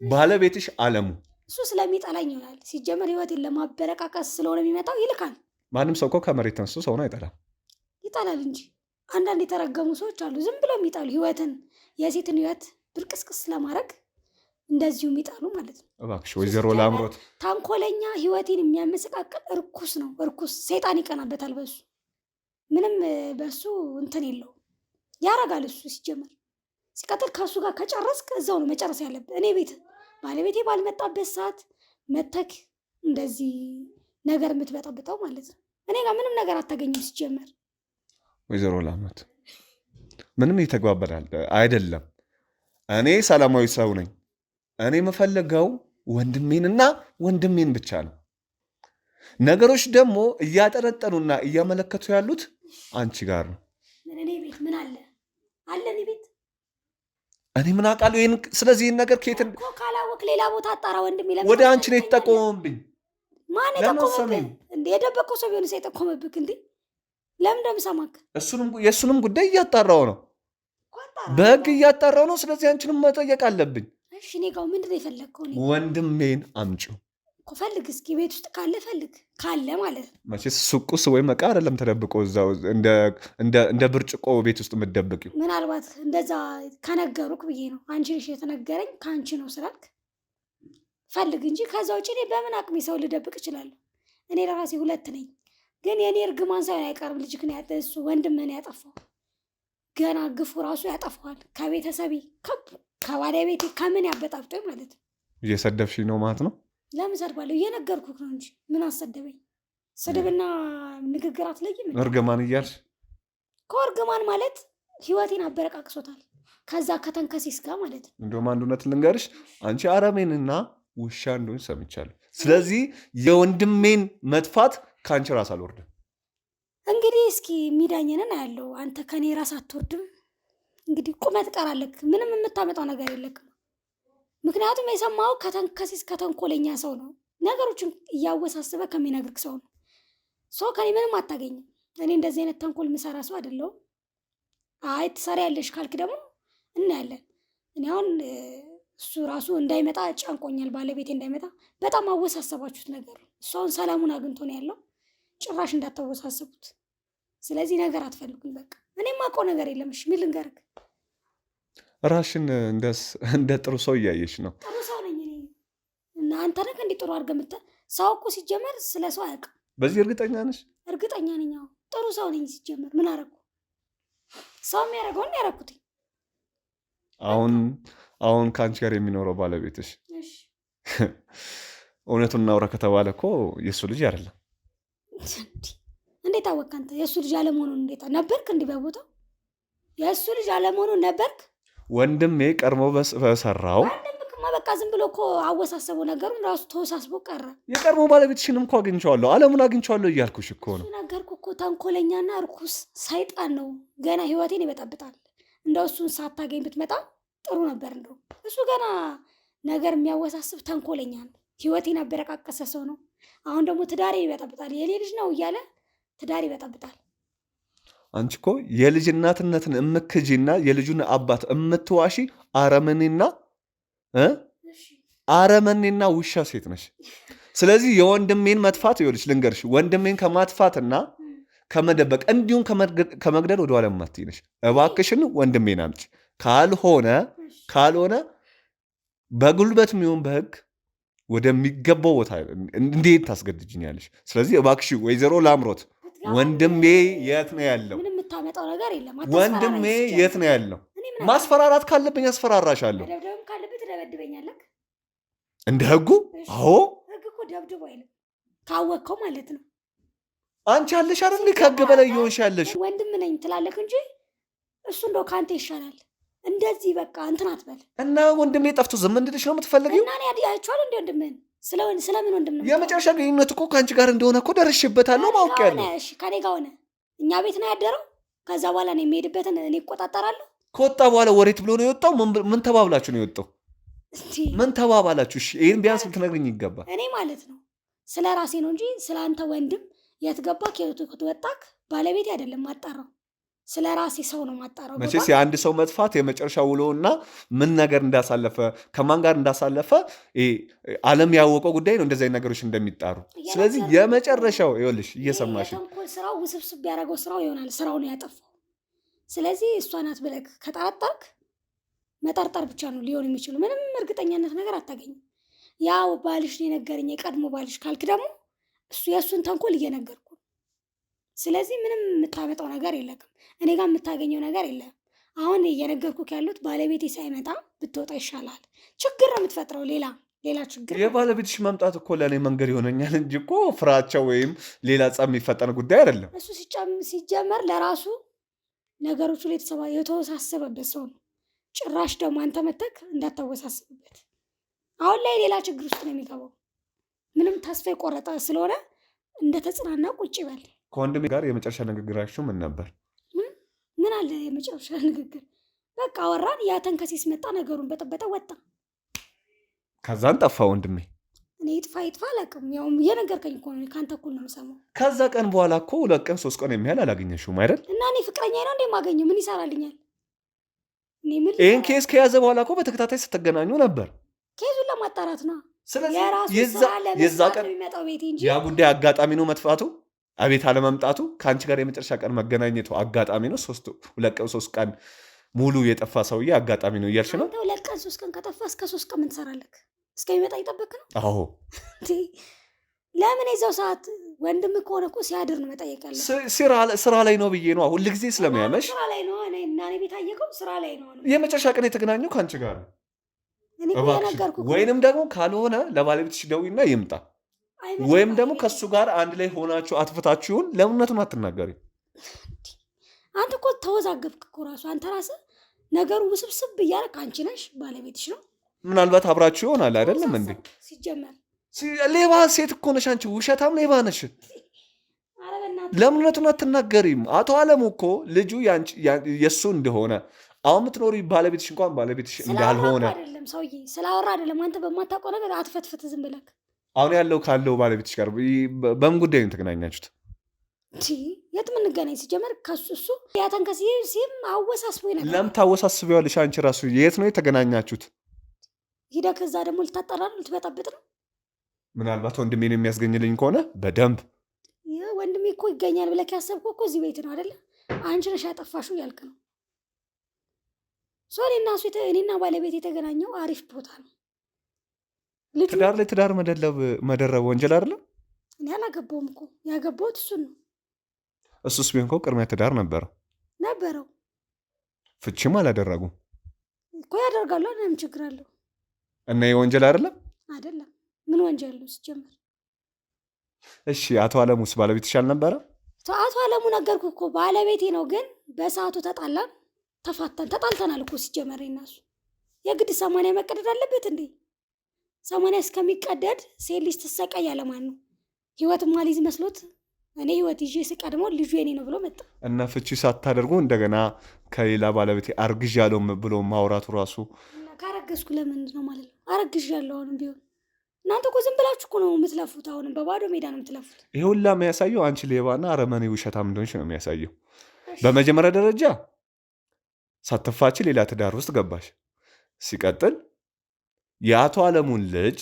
ባለቤትሽ አለሙ። እሱ ስለሚጠላኝ ይሆናል። ሲጀመር ህይወቴን ለማበረቃቀስ ስለሆነ የሚመጣው ይልካል። ማንም ሰው እኮ ከመሬት ተነስቶ ሰውን አይጠላም። ይጠላል እንጂ አንዳንድ የተረገሙ ሰዎች አሉ ዝም ብለው የሚጠሉ ህይወትን፣ የሴትን ህይወት ብርቅስቅስ ለማድረግ እንደዚሁ የሚጠሉ ማለት ነው። እባክሽ ወይዘሮ ላምሮት፣ ታንኮለኛ ህይወቴን የሚያመሰቃቅል እርኩስ ነው። እርኩስ ሰይጣን ይቀናበታል በሱ። ምንም በሱ እንትን የለው ያረጋል እሱ ሲጀመር። ሲቀጥል ከእሱ ጋር ከጨረስክ እዛው ነው መጨረስ ያለብህ። እኔ ቤት ባለቤቴ ባልመጣበት ሰዓት መተክ እንደዚህ ነገር የምትበጠብጠው ማለት ነው። እኔ ጋር ምንም ነገር አታገኝም ሲጀመር። ወይዘሮ ላምሮት ምንም ይተግባበላል አይደለም። እኔ ሰላማዊ ሰው ነኝ። እኔ የምፈልገው ወንድሜንና ወንድሜን ብቻ ነው። ነገሮች ደግሞ እያጠረጠኑና እያመለከቱ ያሉት አንቺ ጋር ነው። እኔ ቤት ምን አለ አለ? እኔ ቤት እኔ ምን አውቃለሁ? ስለዚህ ይህን ነገር ከየት እኮ ካላወቅ ሌላ ቦታ አጣራ ወንድሜ። ወደ አንቺ ነው የተጠቆመብኝ። ማን የጠቆመብህ? እንደ የደበቀው ሰው ቢሆን የጠቆመብህ እንዴ? ለምን እንደምሰማክ? የእሱንም ጉዳይ እያጣራው ነው፣ በህግ እያጣራው ነው። ስለዚህ አንቺንም መጠየቅ አለብኝ። እሺ እኔ ጋር ምንድን ነው የፈለግከው? ወንድሜን አምጪው እኮ ፈልግ እስኪ፣ ቤት ውስጥ ካለ ፈልግ፣ ካለ ማለት ነው። መቼስ ሱቁስ ወይም ዕቃ አይደለም ተደብቆ እዛው እንደ ብርጭቆ ቤት ውስጥ የምትደብቂው። ምናልባት እንደዛ ከነገሩክ ብዬ ነው። አንቺ ነሽ የተነገረኝ ከአንቺ ነው ስላልክ ፈልግ እንጂ ከዛ ውጭ እኔ በምን አቅሜ ሰው ልደብቅ እችላለሁ? እኔ ለራሴ ሁለት ነኝ። ግን የእኔ እርግማን ሳይሆን አይቀርም። ልጅ ግን እሱ ወንድምህን ያጠፋው ገና ግፉ ራሱ ያጠፋዋል። ከቤተሰቤ ከባለቤቴ ከምን ያበጣብጦኝ ማለት ነው። እየሰደብሽ ነው ማለት ነው? ለምን ሰድባለሁ? እየነገርኩህ ነው እንጂ ምን አሰደበኝ? ስድብና ንግግር አትለይም። እርግማን እያልሽ ከእርግማን ማለት ህይወቴን አበረቃቅሶታል። ከዛ ከተንከሲስ ጋር ማለት ነው። እንደውም አንድ እውነት ልንገርሽ፣ አንቺ አረሜንና ውሻ እንደሆንሽ ሰምቻለሁ። ስለዚህ የወንድሜን መጥፋት ከአንቺ ራስ አልወርድም። እንግዲህ እስኪ የሚዳኘንን አያለው። አንተ ከኔ ራስ አትወርድም። እንግዲህ ቁመት ቀራለክ፣ ምንም የምታመጣው ነገር የለክም። ምክንያቱም የሰማው ከተንከሲስ ከተንኮለኛ ሰው ነው። ነገሮችን እያወሳስበ ከሚነግርክ ሰው ነው። ሰው ከኔ ምንም አታገኝም። እኔ እንደዚህ አይነት ተንኮል ምሰራ ሰው አይደለሁም። አይ ትሰሪያለሽ ካልክ ደግሞ እናያለን። እኔ አሁን እሱ ራሱ እንዳይመጣ ጨንቆኛል። ባለቤቴ እንዳይመጣ በጣም አወሳሰባችሁት ነገር። እሱ አሁን ሰላሙን አግኝቶ ነው ያለው። ጭራሽ እንዳታወሳሰቡት። ስለዚህ ነገር አትፈልጉኝ። በቃ እኔም አውቀው ነገር የለም። እሺ ምን ልንገርህ? ራሽን እንደ ጥሩ ሰው እያየሽ ነው። ጥሩ ሰው ነኝ እኔ እና አንተ ነህ እንዲህ ጥሩ አድርገህ የምታ ሰው እኮ ሲጀመር ስለ ሰው አያውቅም። በዚህ እርግጠኛ ነሽ? እርግጠኛ ነኝ። አዎ ጥሩ ሰው ነኝ ሲጀመር። ምን አደረኩ? ሰው የሚያደርገውን ያደረኩትኝ። አሁን ከአንቺ ጋር የሚኖረው ባለቤትሽ እውነቱን እናውራ ከተባለ እኮ የእሱ ልጅ አይደለም። እንዴት አወቅ አንተ? የእሱ ልጅ አለመሆኑን እንዴት ነበርክ? እንዲህ በቦታው የእሱ ልጅ አለመሆኑን ነበርክ? ወንድሜ ቀድሞ በሰራው ወንድምክማ በቃ ዝም ብሎ እኮ አወሳሰበው ነገሩን። ራሱ ተወሳስቦ ቀረ። የቀድሞ ባለቤትሽንም እኮ አግኝቼዋለሁ፣ አለሙን አግኝቼዋለሁ እያልኩሽ እኮ ነው። ነገርኩ እኮ ተንኮለኛና እርኩስ ሰይጣን ነው። ገና ህይወቴን ይበጠብጣል። እንደው እሱን ሳታገኝ ብትመጣ ጥሩ ነበር። እንደው እሱ ገና ነገር የሚያወሳስብ ተንኮለኛ ነው። ህይወቴን አበረቃቀሰ ሰው ነው። አሁን ደግሞ ትዳሬ ይበጠብጣል። የኔ ልጅ ነው እያለ ትዳር ይበጠብጣል። አንቺ እኮ የልጅ እናትነትን እምክጂና የልጁን አባት እምትዋሺ አረመኔና ውሻ ሴት ነሽ። ስለዚህ የወንድሜን መጥፋት ይኸውልሽ ልንገርሽ፣ ወንድሜን ከማጥፋትና ከመደበቅ እንዲሁም ከመግደል ወደ ኋላ የማትይ ነሽ። እባክሽን ወንድሜን አምጪ። ካልሆነ በጉልበት የሚሆን በህግ ወደሚገባው ቦታ እንዴት ታስገድጅኛለሽ? ስለዚህ እባክሽ ወይዘሮ ላምሮት ወንድሜ የት ነው ያለው? ምንም የምታመጣው ነገር የለም። ወንድሜ የት ነው ያለው? ማስፈራራት ካለብኝ አስፈራራሻለሁ። መደብደብም ካለብህ ትደበድበኛለህ እንደ ህጉ። አዎ ህግ እኮ ደብድቦ አይልም፣ ካወቅከው ማለት ነው። አንቺ አለሽ አይደል ከህግ በላይ እየሆንሽ ያለሽ። ወንድም ነኝ ትላለህ እንጂ እሱ እንደው ከአንተ ይሻላል። እንደዚህ በቃ እንትን አትበል እና ወንድሜ ጠፍቶ ዝም እንድልሽ ነው የምትፈልጊው? እና እኔ አይቼዋለሁ እንደ ወንድምህን ስለምን ወንድም ነው? የመጨረሻ ግንኙነት እኮ ከአንቺ ጋር እንደሆነ እኮ ደርሼበታለሁ፣ ማውቄያለሁ። እሺ ከኔ ጋር ሆነ እኛ ቤት ነው ያደረው። ከዛ በኋላ እኔ የምሄድበትን እኔ እቆጣጠራለሁ። ከወጣ በኋላ ወሬት ብሎ ነው የወጣው። ምን ተባብላችሁ ነው የወጣው? ምን ተባባላችሁ? እሺ ይሄን ቢያንስ ልትነግሪኝ ይገባል። እኔ ማለት ነው ስለ ራሴ ነው እንጂ ስለ አንተ ወንድም የት ገባ ከየት ወጣክ ባለቤቴ አይደለም ማጣራው፣ ስለ ራሴ ሰው ነው ማጣራው። መቼስ የአንድ ሰው መጥፋት የመጨረሻ ውሎና ምን ነገር እንዳሳለፈ ከማን ጋር እንዳሳለፈ ዓለም ያወቀው ጉዳይ ነው እንደዚህ ነገሮች እንደሚጣሩ። ስለዚህ የመጨረሻው ይኸውልሽ እየሰማሽ ተንኮል ስራው ውስብስብ ያደረገው ስራው ይሆናል፣ ስራው ነው ያጠፋው። ስለዚህ እሷ ናት ብለህ ከጠረጠርክ መጠርጠር ብቻ ነው ሊሆን የሚችሉ፣ ምንም እርግጠኛነት ነገር አታገኝም። ያው ባልሽ ነው የነገረኝ የቀድሞ ባልሽ ካልክ ደግሞ እሱ የእሱን ተንኮል እየነገርኩ። ስለዚህ ምንም የምታመጣው ነገር የለክም፣ እኔ ጋር የምታገኘው ነገር የለም። አሁን እየነገርኩህ ያሉት ባለቤቴ ሳይመጣ ብትወጣ ይሻላል። ችግር ነው የምትፈጥረው፣ ሌላ ችግር። የባለቤትሽ መምጣት እኮ ለእኔ መንገድ ይሆነኛል እንጂ እኮ ፍራቸው ወይም ሌላ ጸብ የሚፈጠር ጉዳይ አይደለም። እሱ ሲጀመር ለራሱ ነገሮቹ ላይ የተወሳሰበበት ሰው ነው። ጭራሽ ደግሞ አንተ መተክ እንዳታወሳስብበት። አሁን ላይ ሌላ ችግር ውስጥ ነው የሚገባው። ምንም ተስፋ የቆረጠ ስለሆነ እንደተጽናና ቁጭ ይበል። ከወንድሜ ጋር የመጨረሻ ንግግራችሁ ምን ነበር? ምን አለ የመጨረሻ ንግግር? በቃ አወራን። ያ ተንከሲስ መጣ፣ ነገሩን በጠበጠ ወጣ። ከዛን ጠፋ ወንድሜ። እኔ ይጥፋ አላውቅም። ያው እየነገርከኝ እኮ ነው፣ ከአንተ እኩል ነው የምሰማው። ከዛ ቀን በኋላ እኮ 2 ቀን 3 ቀን የሚያህል አላገኘሽውም አይደል? እና እኔ ፍቅረኛ ነው እንዴ የማገኘው? ምን ይሰራልኛል? ይህን ኬስ ከያዘ በኋላ እኮ በተከታታይ ስትገናኙ ነበር። ኬዙን ለማጣራት ነው። ስለዚህ የዛ ቀን የሚመጣው ቤቴ እንጂ ያ ጉዳይ አጋጣሚ ነው መጥፋቱ፣ አቤት አለመምጣቱ። ከአንቺ ጋር የመጨረሻ ቀን መገናኘቱ አጋጣሚ ነው። 2 ቀን 3 ቀን ሙሉ የጠፋ ሰውዬ አጋጣሚ ነው እያልሽ ነው? 2 ቀን 3 ቀን ከጠፋ እስከ 3 ቀን ምን ትሰራለህ? እስከሚመጣ ይጠበቅ ነው? አዎ። ለምን የዛው ሰዓት ወንድም ከሆነ እኮ ሲያድር ነው መጠየቅ ያለ። ስራ ላይ ነው ብዬ ነው ሁል ጊዜ ስለሚያመሽ። ስራ ላይ ነው እና እኔ ቤት አየከው፣ ስራ ላይ ነው። የመጨረሻ ቀን የተገናኘው ከአንቺ ጋር ነው። እኔ እኮ የነገርኩህ። ወይንም ደግሞ ካልሆነ ለባለቤትሽ ደውይና ይምጣ፣ ወይም ደግሞ ከሱ ጋር አንድ ላይ ሆናችሁ አጥፍታችሁን ለምነቱን አትናገሪ። አንተ እኮ ተወዛገብክ እኮ ራሱ አንተ ራስህ ነገሩ ውስብስብ እያደረክ አንቺ ነሽ ባለቤትሽ ነው። ምናልባት አብራችሁ ይሆናል አይደለም እንዴ? ሲጀመር ሌባ ሴት እኮ ነሽ አንቺ፣ ውሸታም ሌባ ነሽ። ለምነቱን አትናገሪም። አቶ አለሙ እኮ ልጁ የእሱ እንደሆነ አሁን የምትኖሪ ባለቤትሽ እንኳን ባለቤትሽ እንዳልሆነ አይደለም። ሰውዬ ስላወራ አይደለም። አንተ በማታውቀው ነገር አትፈትፍት ዝም ብለህ። አሁን ያለው ካለው ባለቤትሽ ጋር በምን ጉዳይ ነው የተገናኛችሁት? የት የምንገናኝ? ሲጀመር ከሱ እሱ ያተንከሲም አወሳስቦ ነበር። ለምን ታወሳስቢዋለሽ? አንቺ ራሱ የት ነው የተገናኛችሁት? ሂደህ ከዛ ደግሞ ልታጠራ ነው፣ ልትበጠብጥ ነው። ምናልባት ወንድሜን የሚያስገኝልኝ ከሆነ በደንብ ወንድሜ እኮ ይገኛል ብለህ ያሰብከው እኮ እዚህ ቤት ነው አይደለ? አንቺ ነሽ ያጠፋሽው ያልክ ነው። እኔና ባለቤት የተገናኘው አሪፍ ቦታ ነው። ትዳር ላይ ትዳር መደረብ ወንጀል አይደለም? እኔ አላገባውም እኮ፣ ያገባሁት እሱን ነው። እሱስ ቢሆን እኮ ቅድሚያ ትዳር ነበረው። ፍቺም አላደረጉም እኮ። ያደርጋሉ፣ ምንም ችግር አለው? እና የወንጀል አይደለም? አይደለም። ምን ወንጀል ነው ሲጀመር? እሺ አቶ አለሙስ ባለቤትሽ አልነበረ? አቶ አለሙ ነገርኩህ እኮ ባለቤቴ ነው፣ ግን በሰዓቱ ተጣላን፣ ተጣልተናል እኮ ሲጀመር። ይናሱ የግድ 80 መቀደድ አለበት እንዴ? 80 እስከሚቀደድ ሴት ልጅ ትሰቃይ ያለማን ነው? ህይወት ማሊዝ መስሎት እኔ ህይወት ይዤ ስቀድሞ ልጁ የኔ ነው ብሎ መጣ እና ፍቺ ሳታደርጉ እንደገና ከሌላ ባለቤቴ አርግዣለሁ ብሎ ማውራቱ ራሱ ካረገዝኩ ለምንድን ነው ማለት ነው? አረግዣለሁ አሁንም ቢሆን እናንተ እኮ ዝም ብላችሁ እኮ ነው የምትለፉት። አሁንም በባዶ ሜዳ ነው የምትለፉት። ይሄ ሁላ የሚያሳየው አንቺ ሌባና አረመኔ ውሸታም እንደሆንሽ ነው የሚያሳየው። በመጀመሪያ ደረጃ ሳትፋቺ ሌላ ትዳር ውስጥ ገባሽ። ሲቀጥል የአቶ አለሙን ልጅ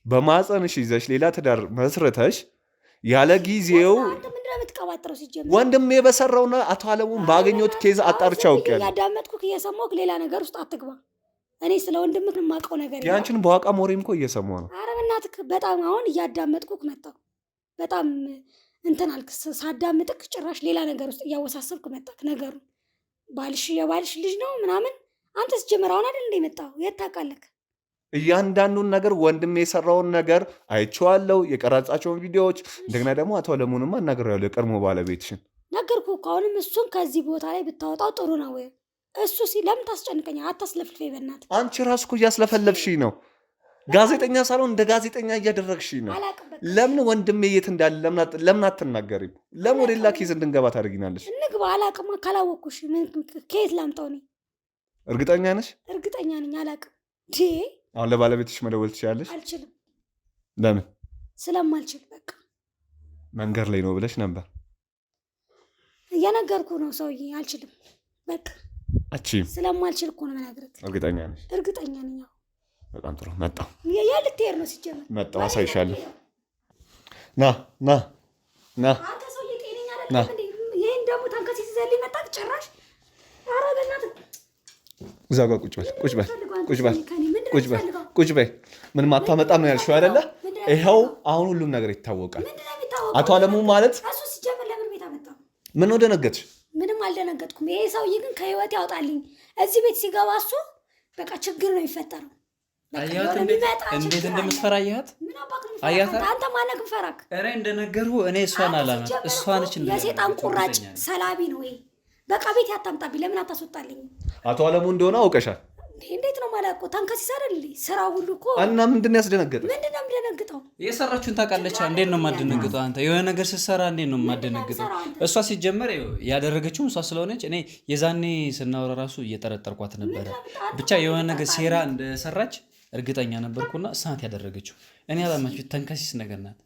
በማፀንሽ ይዘሽ ሌላ ትዳር መስርተሽ ያለ ጊዜው ወንድሜ በሰራውና አቶ አለሙን ባገኘሁት ኬዝ አጣርቼ አውቄያለሁ። ያዳመጥኩህ እየሰማሁህ ሌላ ነገር ውስጥ አትግባ። እኔ ስለ ወንድምህ የማውቀው ነገር ያንቺን በዋቃ ሞሪም እኮ እየሰማሁ ነው። ኧረ በእናትህ በጣም አሁን እያዳመጥኩህ መጣሁ። በጣም እንትን አልክ። ሳዳምጥህ ጭራሽ ሌላ ነገር ውስጥ እያወሳሰብክ መጣህ ነገሩን። የባልሽ ልጅ ነው ምናምን። አንተ ስትጀምር አሁን አይደል እንደ መጣሁ? የት ታውቃለህ? እያንዳንዱን ነገር ወንድሜ የሰራውን ነገር አይቼዋለሁ፣ የቀረጻቸውን ቪዲዮዎች። እንደገና ደግሞ አቶ አለሙንም አናግሬያለሁ፣ የቀድሞ ባለቤትሽን ነገርኩህ እኮ። አሁንም እሱን ከዚህ ቦታ ላይ ብታወጣው ጥሩ ነው። እሱ ለምን ታስጨንቀኛል? አታስለፍልፈኝ በእናትህ። አንቺ ራስሽ እኮ እያስለፈለፍሽኝ ነው። ጋዜጠኛ ሳልሆን እንደ ጋዜጠኛ እያደረግሽኝ ነው። ለምን ወንድሜ የት እንዳለ ለምን አትናገሪም? ለምን ወደ ሌላ ኬዝ እንድንገባ ታደርጊናለሽ? እንግባ። አላቅም። ካላወቅኩሽ ከየት ላምጣው? እኔ እርግጠኛ ነሽ? እርግጠኛ ነኝ። አላቅም። አሁን ለባለቤትሽ መደወል ትችላለሽ? አልችልም። ለምን? ስለማልችል በቃ። መንገድ ላይ ነው ብለሽ ነበር። እየነገርኩ ነው ሰውዬ፣ አልችልም። በቃ ስለማልችል እኮ ነው የምነግርህ። እርግጠኛ ነሽ? እርግጠኛ ነኝ። በጣም ጥሩ። መጣሁ። ልትሄድ ነው ሲጀመር? መጣሁ፣ አሳይሻለሁ። ና አንተ ሰውዬ ጤነኛ አይደለም እንዴ? ይሄን ደግሞ ተንከሲስ ይዘህልኝ መጣህ ጭራሽ። ኧረ በእናትህ እዛ ጋር ቁጭ በይ። ምንም አታመጣም ነው ያልሽው አይደለ? ይኸው አሁን ሁሉም ነገር ይታወቃል። አቶ አለሙ ማለት እሱ ሲጀምር ለምን ቤት አመጣው? ምን ነው ደነገጥሽ? ምንም አልደነገጥኩም። ይሄ ሰውዬ ግን ከህይወት ያውጣልኝ። እዚህ ቤት ሲገባ እሱ በቃ ችግር ነው የሚፈጠረው። አያት እንዴት እንደምትፈራ አያት። አንተ ማነህ ግን ፈራክ? እኔ እንደነገርኩህ እኔ እሷን አላማት እሷ ነች። የሴጣን ቁራጭ ሰላቢ ነው ይሄ። በቃ ቤት ያታምጣብኝ። ለምን አታስወጣልኝ? አቶ አለሙ እንደሆነ አውቀሻል። እንዴት ነው ማለት እኮ ተንከሲስ አይደል? ስራ ሁሉ እኮ እና ምንድን ነው ያስደነገጠው? ምንድን ነው የምደነግጠው? የሰራችሁን ታውቃለች። እንዴት ነው የማደነግጠው? አንተ የሆነ ነገር ስትሰራ እንዴት ነው የማደነግጠው? እሷ ሲጀመር ያደረገችው እሷ ስለሆነች እኔ የዛኔ ስናወራ ራሱ እየጠረጠርኳት ነበረ። ብቻ የሆነ ነገር ሴራ እንደሰራች እርግጠኛ ነበርኩና እሳት ያደረገችው እኔ አላማችሁ ተንከሲስ ነገር ናት።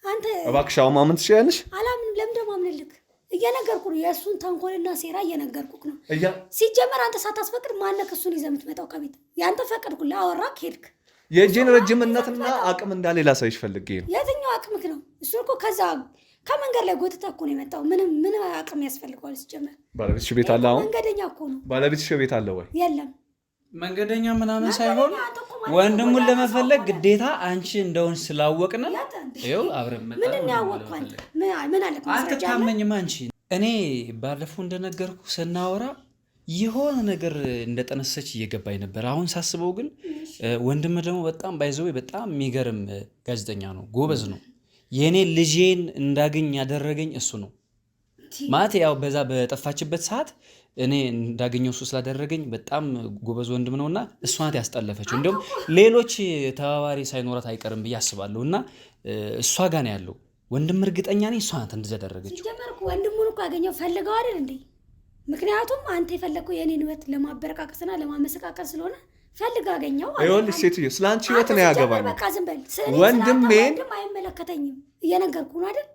አንተ እባክሽ አሁን ማመን ትችያለሽ? አላምንም። ለምን ደግሞ አምንልክ? እየነገርኩ ነው። የእሱን ተንኮልና ሴራ እየነገርኩክ ነው። ሲጀመር አንተ ሳታስፈቅድ ማነክ እሱን ይዘህ የምትመጣው ከቤት? ያንተ ፈቅድኩልህ፣ አወራክ፣ ሄድክ። የእጄን ረጅምነትና አቅም እንዳለ ላሳይሽ ፈልጌ ነው። የትኛው አቅምክ ነው? እሱ እኮ ከዛ ከመንገድ ላይ ጎትተህ እኮ ነው የመጣው። ምን አቅም ያስፈልገዋል? ሲጀመር ባለቤትሽ ቤት አለ? አሁን መንገደኛ እኮ ነው። ባለቤትሽ ቤት አለ ወይ? የለም። መንገደኛ ምናምን ሳይሆን ወንድሙን ለመፈለግ ግዴታ አንቺ እንደውን ስላወቅን ይኸው አብረን መጣ። ምን ያወቅኳል? ምን አለ? አትታመኝም አንቺ። እኔ ባለፈው እንደነገርኩ ስናወራ የሆነ ነገር እንደጠነሰች እየገባኝ ነበር። አሁን ሳስበው ግን ወንድም ደግሞ በጣም ባይዘው በጣም የሚገርም ጋዜጠኛ ነው፣ ጎበዝ ነው። የኔ ልጄን እንዳገኝ ያደረገኝ እሱ ነው ማለት ያው በዛ በጠፋችበት ሰዓት እኔ እንዳገኘው እሱ ስላደረገኝ በጣም ጎበዝ ወንድም ነውና እሷ ናት ያስጠለፈችው። እንዲሁም ሌሎች ተባባሪ ሳይኖራት አይቀርም ብዬ አስባለሁ። እና እሷ ጋር ነው ያለው ወንድም፣ እርግጠኛ ነኝ እሷ ናት እንደዛ ያደረገችው። ሲጀመር ወንድሙን እኮ ያገኘው ፈልገው አይደል እንዴ? ምክንያቱም አንተ የፈለግከው የኔን ህይወት ለማበረቃቀስና ለማመሰቃቀል ስለሆነ ፈልግ አገኘው። ይኸውልሽ ሴትዮ ስለ አንቺ ህይወት ነው ያገባኝ። በቃ ዝም በል። ወንድም አይመለከተኝም። እየነገርኩ ነው አይደል?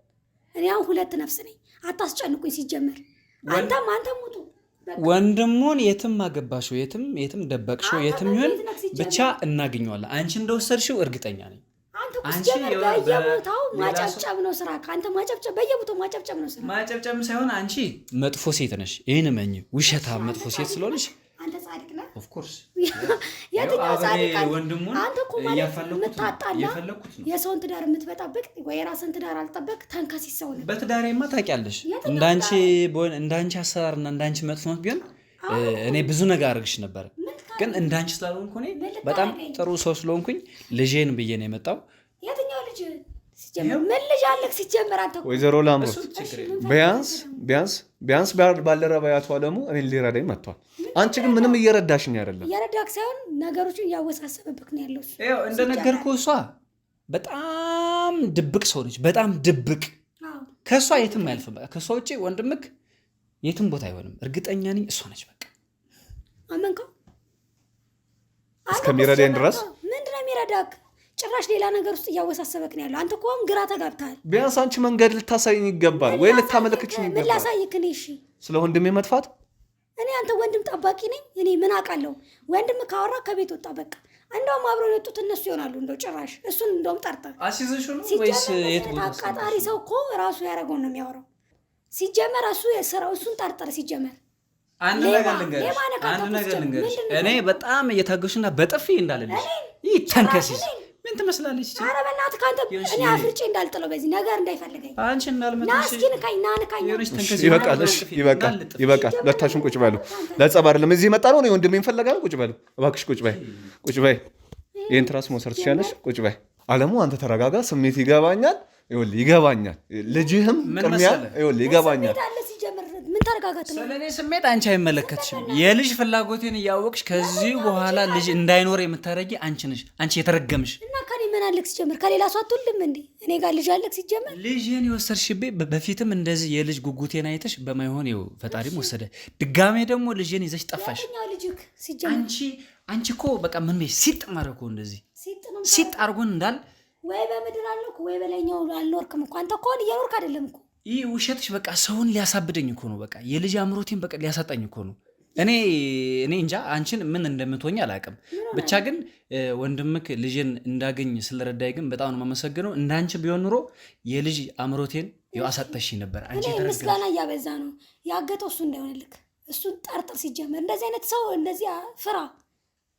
እኔ አሁን ሁለት ነፍስ ነኝ። አታስጨንቁኝ። ሲጀመር አንተም ሙቱ። ወንድሙን የትም አገባሽው፣ የትም ደበቅሽው፣ የትም ይሁን ብቻ እናገኘዋለን። አንቺ እንደወሰድሽው እርግጠኛ ነኝ። አንቺ በየቦታው ማጨብጨብ ነው ስራ። ከአንተ ማጨብጨብ፣ በየቦታው ማጨብጨብ ነው ስራ። ማጨብጨብ ሳይሆን አንቺ መጥፎ ሴት ነሽ። ይህን መኝ ውሸታ መጥፎ ሴት ስለሆነሽ አንተ ጻድቅ ነህ። ኦፍ ኮርስ የትኛው ጻድቅ? ወንድሙን አንተ እኮ ማለት የምታጣላ የሰውን ትዳር የምትበጣብቅ ወይ የራስን ትዳር አልጠበቅ ተንከሲስ ሰው ነህ። በትዳሬማ ታውቂያለሽ፣ እንዳንቺ አሰራርና እንዳንቺ መጥፎት ቢሆን እኔ ብዙ ነገር አድርግሽ ነበር። ግን እንዳንቺ ስላልሆንኩ እኔ በጣም ጥሩ ሰው ስለሆንኩኝ ልጄን ብዬ ነው የመጣው። የትኛው ልጅ ሲጀምር ምን ልጅ አለክ? ሲጀምር አንተ ወይዘሮ ላምሮት ቢያንስ ባልደረባ ያቷ ደግሞ እኔን ሊረዳኝ መጥቷል። አንቺ ግን ምንም እየረዳሽኝ አይደለም። እየረዳክ ሳይሆን ነገሮችን እያወሳሰበብክ ነው ያለው። እንደነገርኩህ እሷ በጣም ድብቅ ሰው ነች። በጣም ድብቅ። ከእሷ የትም አያልፍም። ከእሷ ውጭ ወንድምክ የትም ቦታ አይሆንም። እርግጠኛ ነኝ እሷ ነች። በቃ አመንከው እስከሚረዳኝ ድረስ። ምንድን ነው የሚረዳክ? ጭራሽ ሌላ ነገር ውስጥ እያወሳሰበክ ነው ያለው። አንተ እኮ ግራ ተጋብተሃል። ቢያንስ አንቺ መንገድ ልታሳይኝ ይገባል ወይ ልታመለክችኝ ይገባል። ምን ላሳይክ? እኔ እሺ ስለ ወንድሜ መጥፋት እኔ አንተ ወንድም ጠባቂ ነኝ? እኔ ምን አውቃለሁ? ወንድም ካወራ ከቤት ወጣ በቃ። እንደውም አብረው የወጡት እነሱ ይሆናሉ። እንደው ጭራሽ እሱን እንደውም ጠርጠር። አሲዘሽ ነው ወይስ የት ቦታ? አቃጣሪ ሰው እኮ ራሱ ያደረገውን ነው የሚያወራው። ሲጀመር እሱ የሰራው እሱን ጠርጠር። ሲጀመር አንድ ነገር ልንገርሽ፣ እኔ በጣም እየታገሽና በጥፊ እንዳልልሽ ይህ ተንከሲስ ምን ትመስላለች? ኧረ በእናትህ ከአንተ እኔ አፍርጬ እንዳልጥለው በዚህ ነገር እንዳይፈልገኝ አንቺ እንዳልመጣሽ እስኪ ንካኝ። ይበቃል። ሁለታችሁም ቁጭ በሉ። ለጸብ አይደለም እዚህ መጣ ነው። ወንድሜን ፈለጋ ነው። ቁጭ በሉ እባክሽ፣ ቁጭ በይ። ይህን ትራስ መውሰድ ትችያለሽ። ቁጭ በይ። አለሙ አንተ ተረጋጋ። ስሜት ይገባኛል። ይገባኛል። ልጅህም ቅድሚያ ይገባኛል። ምን ታረጋጋት ነው? ስለኔ ስሜት አንቺ አይመለከትሽም። የልጅ ፍላጎቴን እያወቅሽ ከዚህ በኋላ ልጅ እንዳይኖር የምታረጊ አንቺ ነሽ። አንቺ የተረገምሽ እና ከኔ ምን አለክ? ሲጀምር ከሌላ ሰው አትወልድም እንዴ? እኔ ጋር ልጅ አለክ? ሲጀምር ልጅን የወሰድሽብኝ በፊትም እንደዚህ የልጅ ጉጉቴን አይተሽ በማይሆን ይኸው ፈጣሪም ወሰደ። ድጋሜ ደግሞ ልጅን ይዘሽ ጠፋሽ። ሲጀምር አንቺ እኮ በቃ ምን ሲጥ ማረኮ እንደዚህ ሲጥ አርጎን እንዳል ወይ በምድር አልኖርክ ወይ በላይኛው አልኖርክም እኮ አንተ እኮ እየኖርክ አይደለም እኮ። ይህ ውሸትሽ በቃ ሰውን ሊያሳብደኝ እኮ ነው። በቃ የልጅ አእምሮቴን በቃ ሊያሳጣኝ እኮ ነው። እኔ እንጃ አንቺን ምን እንደምትሆኝ አላውቅም። ብቻ ግን ወንድምክ ልጅን እንዳገኝ ስለረዳይ ግን በጣም ነው የማመሰግነው። እንዳንቺ ቢሆን ኑሮ የልጅ አእምሮቴን አሳጠሽኝ ነበር። አንቺ ምስጋና እያበዛ ነው። ያገተው እሱ እንዳይሆንልክ እሱን ጠርጥር። ሲጀመር እንደዚህ አይነት ሰው እንደዚህ ፍራ።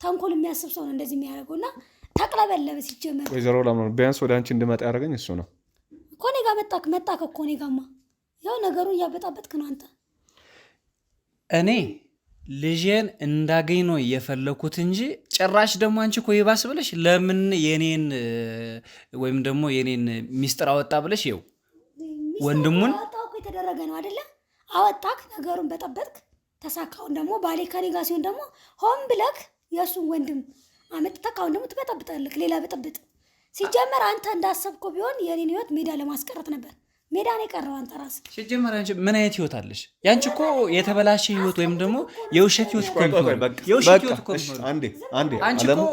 ተንኮል የሚያስብ ሰው ነው እንደዚህ የሚያደርገው እና ተቅለበለበ። ሲጀመር ወይዘሮ ለምን ቢያንስ ወደ አንቺ እንድመጣ ያደረገኝ እሱ ነው እኮ። እኔ ጋር መጣክ እኮ እኔ ጋማ ያው ነገሩን እያበጣበጥክ ነው አንተ። እኔ ልጄን እንዳገኝ ነው እየፈለኩት እንጂ ጭራሽ ደግሞ አንቺ እኮ ይባስ ብለሽ ለምን የኔን ወይም ደግሞ የኔን ሚስጥር አወጣ ብለሽ ይኸው ወንድሙን አወጣው እኮ የተደረገ ነው አይደለ? አወጣክ፣ ነገሩን በጠበጥክ፣ ተሳካውን ደግሞ ባሌ ከኔ ጋር ሲሆን ደግሞ ሆን ብለክ የእሱን ወንድም አመጥተክ አሁን ደግሞ ትበጠብጣለክ። ሌላ ብጥብጥ። ሲጀመር አንተ እንዳሰብከው ቢሆን የኔን ህይወት ሜዳ ለማስቀረት ነበር። ሜዳ ነው የቀረው አንተ ራስህ። ሲጀመር አንቺ ምን አይነት ህይወት አለሽ? ያንቺ እኮ የተበላሸ ህይወት ወይም ደግሞ የውሸት ህይወት እኮ ነው። የውሸት ህይወት እኮ ነው። አንዴ አንቺ እኮ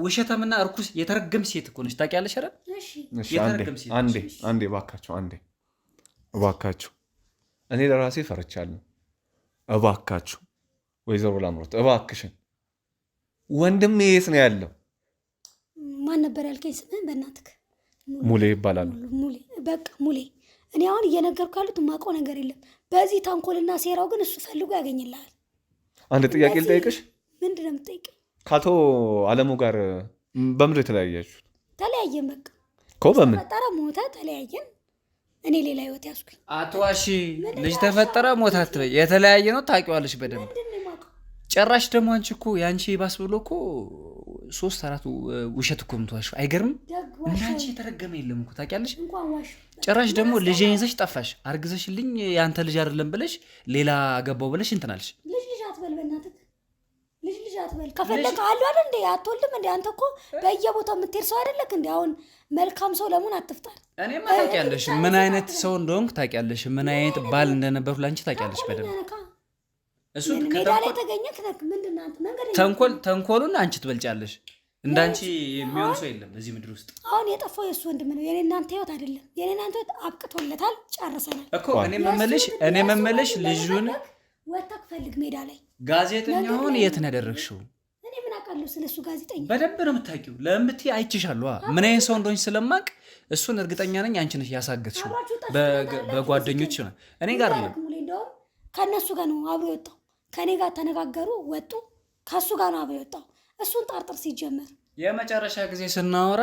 ውሸታምና እርኩስ የተረገም ሴት እኮ ነሽ። ታውቂያለሽ አይደል? አንዴ እባካችሁ እኔ ለራሴ ፈርቻለሁ። እባካችሁ ወይዘሮ ላምሮት እባክሽን፣ ወንድሜ የት ነው ያለው? ማን ነበር ያልከኝ ስምህን? በእናትህ ሙሌ ይባላል። ሙሌ፣ በቃ ሙሌ። እኔ አሁን እየነገርኩ ያሉት የማውቀው ነገር የለም። በዚህ ተንኮልና ሴራው ግን እሱ ፈልጎ ያገኝልሃል። አንድ ጥያቄ ልጠይቅሽ። ምንድን ነው የምትጠይቀኝ? ከአቶ አለሙ ጋር በምንድን የተለያያችሁት? ተለያየን በቃ እኮ። በምን ተፈጠረ? ሞተ፣ ተለያየን። እኔ ሌላ ህይወት ያዝኩኝ። አትዋሺ። ልጅ ተፈጠረ ሞተ አትበይ። የተለያየ ነው ታውቂዋለሽ በደንብ። ጭራሽ ደግሞ አንቺ እኮ የአንቺ ባስ ብሎ እኮ 3-4 ውሸት እኮ የምትዋሺው አይገርምም? እንዳንቺ የተረገመ የለም እኮ ታውቂያለሽ። ጭራሽ ደግሞ ልጄን ይዘሽ ጠፋሽ። አርግዘሽልኝ የአንተ ልጅ አይደለም ብለሽ ሌላ አገባው ብለሽ እንትናልሽ። ልጅ አትበል በእናትህ፣ ልጅ አትበል። ከፈለክ አሉ አይደል እንዴ? አትወልድም እንዴ አንተ? እኮ በየቦታው የምትሄድ ሰው አይደለክ እንዴ? አሁን መልካም ሰው ለምን አትፍጠር? እኔማ ታውቂያለሽ ምን አይነት ሰው እንደሆንክ ታውቂያለሽ። ምን አይነት ባል እንደነበርኩ ላንቺ ታውቂያለሽ በደንብ። እሱ ሜዳ ላይ ተገኘክ ነክ ምንድን ነው አንተ? መንገድ ተንኮሉን አንቺ ትበልጫለሽ። እንዳንቺ የሚሆን ሰው የለም እዚህ ምድር ውስጥ። አሁን የጠፋው የእሱ ወንድም ነው። የኔ እናንተ ህይወት አይደለም። የኔ እናንተ ህይወት አብቅቶለታል፣ ጨርሰናል እኮ። እኔ መመለሽ ልጁን ወጣክ ፈልግ። ሜዳ ላይ ጋዜጠኛውን የት ነው ያደረግሽው? እኔ ምን አውቃለሁ ስለሱ ጋዜጠኛ? በደንብ ነው የምታውቂው። ለምን ብትይ አይችሻለሁ። ምን አይነት ሰው እንደሆንሽ ስለማቅ እሱን እርግጠኛ ነኝ አንቺ ነሽ ያሳገትሽው በጓደኞች ነው። እኔ ጋር ነው እንደውም ከእነሱ ጋር ነው አብሮ የወጣው። ከእኔ ጋር ተነጋገሩ፣ ወጡ። ከእሱ ጋር ነው አብሮ የወጣው። እሱን ጠርጥር። ሲጀመር የመጨረሻ ጊዜ ስናወራ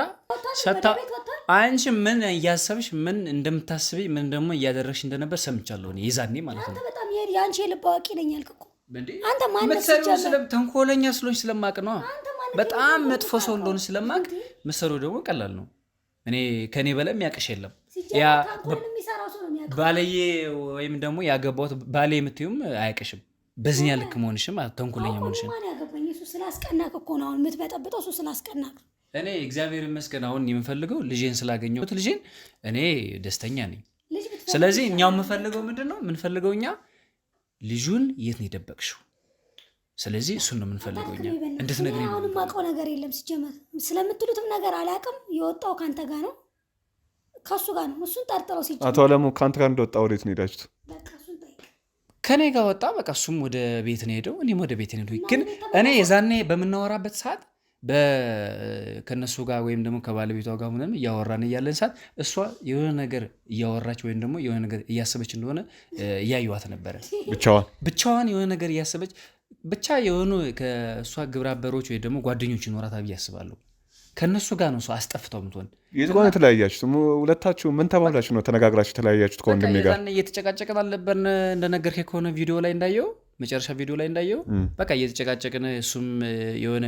አንቺ ምን እያሰብሽ ምን እንደምታስቢ ምን ደግሞ እያደረግሽ እንደነበር ሰምቻለሁ እኔ የዛኔ ማለት ነው። በጣም የአንቺ የልብ አዋቂ ነኝ ያልክ እኮ አንተ። ማነው ሲጀመር? ተንኮለኛ ስለሆንሽ ስለማቅ ነው። በጣም መጥፎ ሰው እንደሆንሽ ስለማቅ ምሰሩ ደግሞ ቀላል ነው። እኔ ከኔ በላይ የሚያቅሽ የለም። ያ ባለዬ ወይም ደግሞ ያገባሁት ባሌ የምትዩም አያቅሽም። በዚህኛ ልክ መሆንሽም ተንኮለኛ መሆንሽም እሱ ስላስቀናክ እኮ ነው አሁን የምትበጠብጠው። እሱ ስላስቀናክ እኔ እግዚአብሔር ይመስገን አሁን የምፈልገው ልጄን ስላገኘሁት ልጄን እኔ ደስተኛ ነኝ። ስለዚህ እኛው የምፈልገው ምንድን ነው የምንፈልገው እኛ ልጁን የት ነው የደበቅሽው? ስለዚህ እሱን ነው የምንፈልገው እኛ እንድትነግሪኝ። አሁን የማውቀው ነገር የለም ሲጀመር። ስለምትሉትም ነገር አላውቅም። የወጣው ከአንተ ጋር ነው ከእሱ ጋር ነው። እሱን ጠርጥረው ሲጀመር። አቶ አለሙ ከአንተ ጋር እንደወጣ ወዴት ነው ሄዳችሁት? ከኔ ጋር ወጣ። በቃ እሱም ወደ ቤት ነው ሄደው፣ እኔም ወደ ቤት ነው ሄደው። ግን እኔ የዛኔ በምናወራበት ሰዓት ከነሱ ጋር ወይም ደግሞ ከባለቤቷ ጋር ሆነን እያወራን እያለን ሰዓት እሷ የሆነ ነገር እያወራች ወይም ደግሞ የሆነ ነገር እያሰበች እንደሆነ እያየዋት ነበረ። ብቻዋን የሆነ ነገር እያሰበች ብቻ የሆኑ ከእሷ ግብረ አበሮች ወይ ደግሞ ጓደኞች ይኖራታል ብዬ አስባለሁ። ከእነሱ ጋር ነው እሷ አስጠፍተው ምትሆን። የት ሆነ የተለያያችሁት? ሁለታችሁ ምን ተባብላችሁ ነው ተነጋግራችሁ የተለያያችሁት? ከወንድሜ ጋር እየተጨቃጨቅን አልነበርን? እንደነገርከኝ ከሆነ ቪዲዮ ላይ እንዳየው መጨረሻ ቪዲዮ ላይ እንዳየው በቃ እየተጨቃጨቅን እሱም የሆነ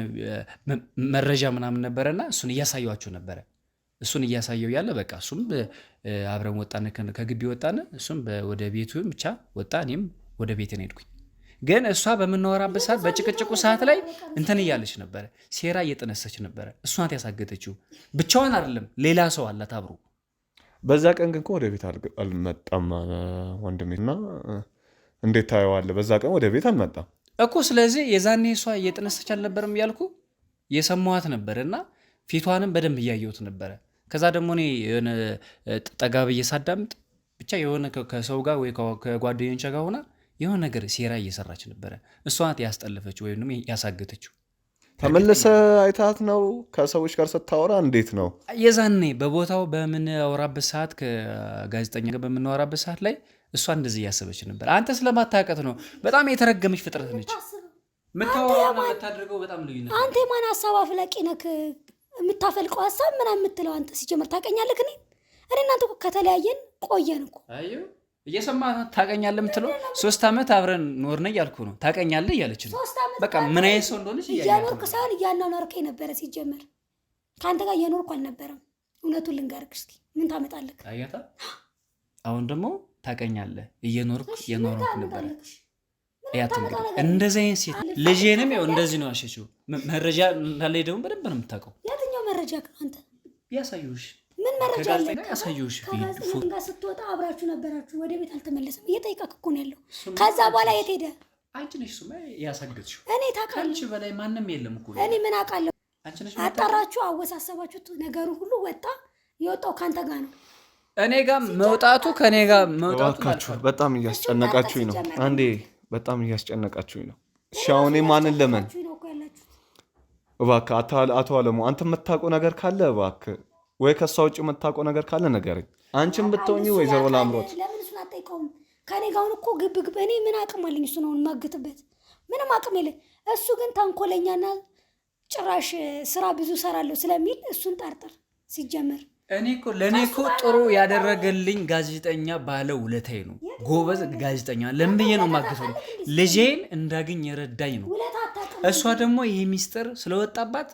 መረጃ ምናምን ነበረና እሱን እያሳየዋቸው ነበረ። እሱን እያሳየው ያለ በቃ እሱም አብረን ወጣን፣ ከግቢ ወጣን። እሱም ወደ ቤቱ ብቻ ወጣ፣ እኔም ወደ ቤት ነው ሄድኩኝ። ግን እሷ በምናወራበት ሰዓት በጭቅጭቁ ሰዓት ላይ እንትን እያለች ነበረ፣ ሴራ እየጠነሰች ነበረ። እሷ ናት ያሳገተችው። ብቻዋን አይደለም ሌላ ሰው አላት አብሮ። በዛ ቀን ግን ወደ ቤት አልመጣም ወንድሜ እና እንዴት ታየዋለህ? በዛ ቀን ወደ ቤት አልመጣም እኮ። ስለዚህ የዛኔ እሷ እየጠነሰች አልነበረም እያልኩ የሰማዋት ነበር እና ፊቷንም በደንብ እያየሁት ነበረ። ከዛ ደግሞ እኔ የሆነ ጠጋ ብዬ ሳዳምጥ ብቻ የሆነ ከሰው ጋር ወይ ከጓደኞቿ ጋር ሆና የሆነ ነገር ሴራ እየሰራች ነበረ። እሷ ናት ያስጠለፈችው ወይም ደግሞ ያሳገተችው። ተመልሰ አይታት ነው ከሰዎች ጋር ስታወራ እንዴት ነው? የዛኔ በቦታው በምናወራበት ሰዓት ከጋዜጠኛ ጋር በምናወራበት ሰዓት ላይ እሷ እንደዚህ እያሰበች ነበር። አንተ ስለማታውቃት ነው። በጣም የተረገመች ፍጥረት ነች። የምታወራውና የምታደርገው በጣም ልዩነት። አንተ የማን ሀሳብ አፍላቂ ነህ? የምታፈልቀው ሀሳብ ምናምን የምትለው አንተ ሲጀምር ታውቀኛለህ? እኔ እናንተ እኮ ከተለያየን ቆየን እኮ። አዩ እየሰማህ ታውቀኛለህ የምትለው 3 ዓመት አብረን ኖርነ እያልኩ ነው። ታውቀኛለህ እያለች ነው። በቃ ምን አይነት ሰው እንደሆነች እያኖርክ ሳይሆን እያናኖርከኝ ነበረ። ሲጀመር ከአንተ ጋር እየኖርኩ አልነበረም። እውነቱን ልንገርህ እስኪ ምን ታመጣለህ? አያታ አሁን ደግሞ ታውቀኛለህ እየኖርኩ ነበረ። ያት እንግዲህ እንደዚህ አይነት ሴት ልጄንም ያው እንደዚህ ነው አሸችው። መረጃ እንዳለኝ ደግሞ በደንብ ነው የምታውቀው። የትኛው መረጃ ነው አንተ ያሳዩሽ? ምን መረጃ አለ? ያሳዩሽ ፎቶ ጋር ስትወጣ አብራችሁ ነበራችሁ። ወደ ቤት አልተመለሰም። እየጠየቀህ እኮ ነው ያለው። ከዛ በኋላ የት ሄደ? አንቺ ነሽ እሱማ ያሳገትሽው። እኔ ታውቃለህ፣ ከአንቺ በላይ ማንም የለም እኮ። እኔ ምን አውቃለሁ? አጣራችሁ፣ አወሳሰባችሁት። ነገሩ ሁሉ ወጣ። የወጣው ካንተ ጋር ነው። እኔ ጋር መውጣቱ ከኔ ጋር መውጣቱ በጣም እያስጨነቃችሁኝ ነው። አንዴ በጣም እያስጨነቃችሁኝ ነው። እሺ አሁን ማንን ለምን እባክህ አቶ አለሙ አንተ የምታውቀው ነገር ካለ እባክህ፣ ወይ ከሷ ውጭ የምታውቀው ነገር ካለ ንገረኝ። አንቺም ብትሆኚ ወይዘሮ ላምሮት ለምን እሱን አትጠይቀውም? ከኔ ጋር እኮ ግብ እኔ ምን አቅም አለኝ? እሱ ነው ማግጥበት ምንም አቅም የለኝ። እሱ ግን ተንኮለኛና ጭራሽ ስራ ብዙ ሰራለሁ ስለሚል እሱን ጠርጥር። ሲጀመር ለእኔ እኮ ጥሩ ያደረገልኝ ጋዜጠኛ ባለ ውለታዬ ነው። ጎበዝ ጋዜጠኛ ለምን ብዬ ነው ማግተው? ልጄን እንዳገኝ የረዳኝ ነው። እሷ ደግሞ ይሄ ሚስጥር ስለወጣባት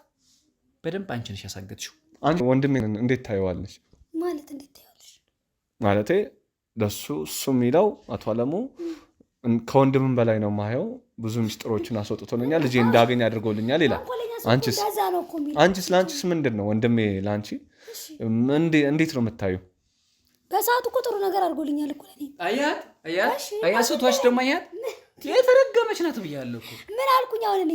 በደንብ አንቺ ነሽ ያሳገትሽው። አንቺ ወንድሜ እንዴት ታየዋለሽ? ማለት እንዴት ታየዋለሽ? ማለቴ ለሱ እሱ የሚለው አቶ አለሙ ከወንድምም በላይ ነው ማየው። ብዙ ሚስጥሮችን አስወጥቶልኛል፣ ልጄ እንዳገኝ አድርጎልኛል ይላል። አንቺስ ምንድን ነው ወንድሜ? ለአንቺ እንዴት ነው የምታየው? በሰዓቱ እኮ ጥሩ ነገር አድርጎልኛል እኮ ለኔ። አያት ሴቶች ደግሞ አያት የተረገመች ናት ብያለሁ እኮ። ምን አልኩኝ? አሁን እኔ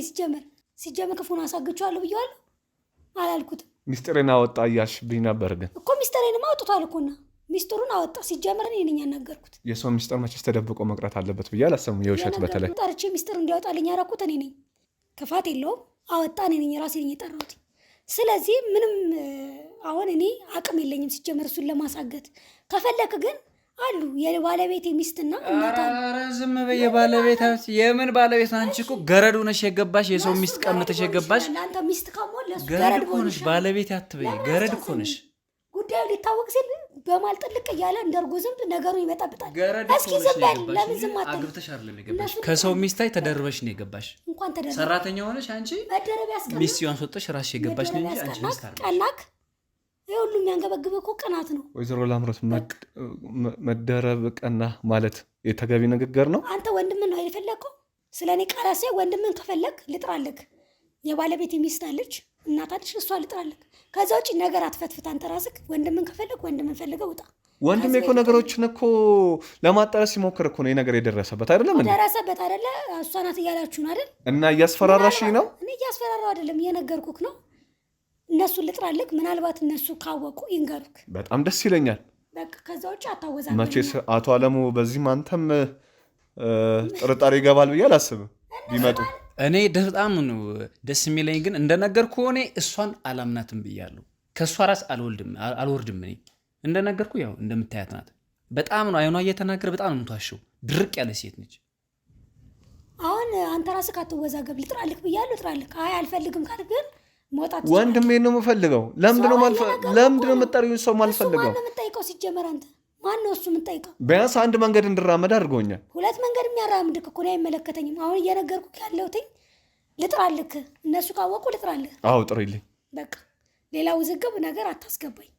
ሲጀመር ክፉን አሳግቼዋለሁ ብዬዋለሁ አላልኩትም? ሚስጥሬን አወጣ እያልሽብኝ ነበር። ግን እኮ ሚስጥሬንማ አውጥቷል እኮና ሚስጥሩን አወጣ። ሲጀመር እኔ ነኝ ያናገርኩት። የሰው ሚስጥር መቼስ ተደብቆ መቅረት አለበት ብዬ አላሰብም። የውሸት በተለይ ጠርቼ ሚስጥር እንዲያወጣልኝ ያደረኩት እኔ ነኝ። ክፋት የለውም። አወጣ። እኔ ነኝ ራሴ ነኝ የጠራሁት። ስለዚህ ምንም አሁን እኔ አቅም የለኝም ሲጀመር እሱን ለማሳገት። ከፈለክ ግን አሉ የባለቤት ሚስትና እናት አሉ። ኧረ ዝም በይ። የባለቤት የምን ባለቤት? አንቺ እኮ ገረድ ሆነሽ የገባሽ የሰው ሚስት ቀምተሽ የገባሽ አንተ ሚስት ከሞል ለሱ ገረድ ሆነሽ ባለቤት አትበይ። ገረድ ሆነሽ ጉዳዩ ሊታወቅ ሲል በማል ጥልቅ እያለ እንደርጎ ዝም ነገሩ ይበጣብጣል። እስኪ ዝም በል። ለምን ዝም አትል? አግብተሽ አይደለም የገባሽ፣ ከሰው ሚስታይ ተደርበሽ ነው የገባሽ። እንኳን ተደረበ ሰራተኛ ሆነሽ አንቺ መደረብ ያስቀናል። ሚስቲዋን ሰጥተሽ ራስሽ የገባሽ ነው እንጂ አንቺ ሚስት አይደለም። ቀናክ ሁሉ የሚያንገበግበው እኮ ቅናት ነው። ወይዘሮ ላምሮት መደረብ ቀና ማለት የተገቢ ንግግር ነው። አንተ ወንድምን ነው የፈለግከው? ስለኔ ቃላሴ ወንድምን ከፈለግ ልጥራለክ። የባለቤት ሚስት አለች፣ እናት አለች፣ እሷ ልጥራለክ። ከዛ ውጭ ነገር አትፈትፍት። አንተ ራስክ ወንድምን ከፈለግ ወንድምን ፈልገው ውጣ። ወንድሜ እኮ ነገሮችን እኮ ለማጣረስ ሲሞክር እኮ ነው የነገር የደረሰበት አይደለም እንዴ? ደረሰበት አይደለ? እሷ ናት እያላችሁ አይደል? እና እያስፈራራሽኝ ነው? እኔ እያስፈራራው አይደለም፣ እየነገርኩክ ነው። እነሱ ልጥራልክ፣ ምናልባት እነሱ ካወቁ ይንገሩክ። በጣም ደስ ይለኛል። በቃ ከዛ ውጭ አታወዛም። መቼስ አቶ አለሙ በዚህም አንተም ጥርጣሬ ይገባል ብዬ አላስብም ቢመጡ። እኔ በጣም ነው ደስ የሚለኝ፣ ግን እንደነገርኩ እኔ እሷን አላምናትም ብያለሁ። ከእሷ ራስ አልወርድም። እኔ እንደነገርኩ ያው እንደምታያት ናት። በጣም ነው አይኗ እየተናገረ በጣም ነው የምትዋሸው። ድርቅ ያለ ሴት ነች። አሁን አንተ ራስህ ካትወዛገብ ልጥራልክ ብያለሁ። ልጥራልክ። አይ አልፈልግም ካልክ ግን መውጣት ወንድሜ ነው የምፈልገው። ለምንድነው የምጠሪው ሰው ማልፈልገው? ማን ነው የምጠይቀው? ሲጀመር አንተ ማን ነው እሱ የምጠይቀው? ቢያንስ አንድ መንገድ እንድራመድ አድርጎኛል። ሁለት መንገድ የሚያራምድክ እኮ ነው። አይመለከተኝም። አሁን እየነገርኩህ ያለሁት ልጥራልክ። እነሱ ካወቁ ልጥራልህ። አዎ ጥሪልኝ። በቃ ሌላ ውዝግብ ነገር አታስገባኝ።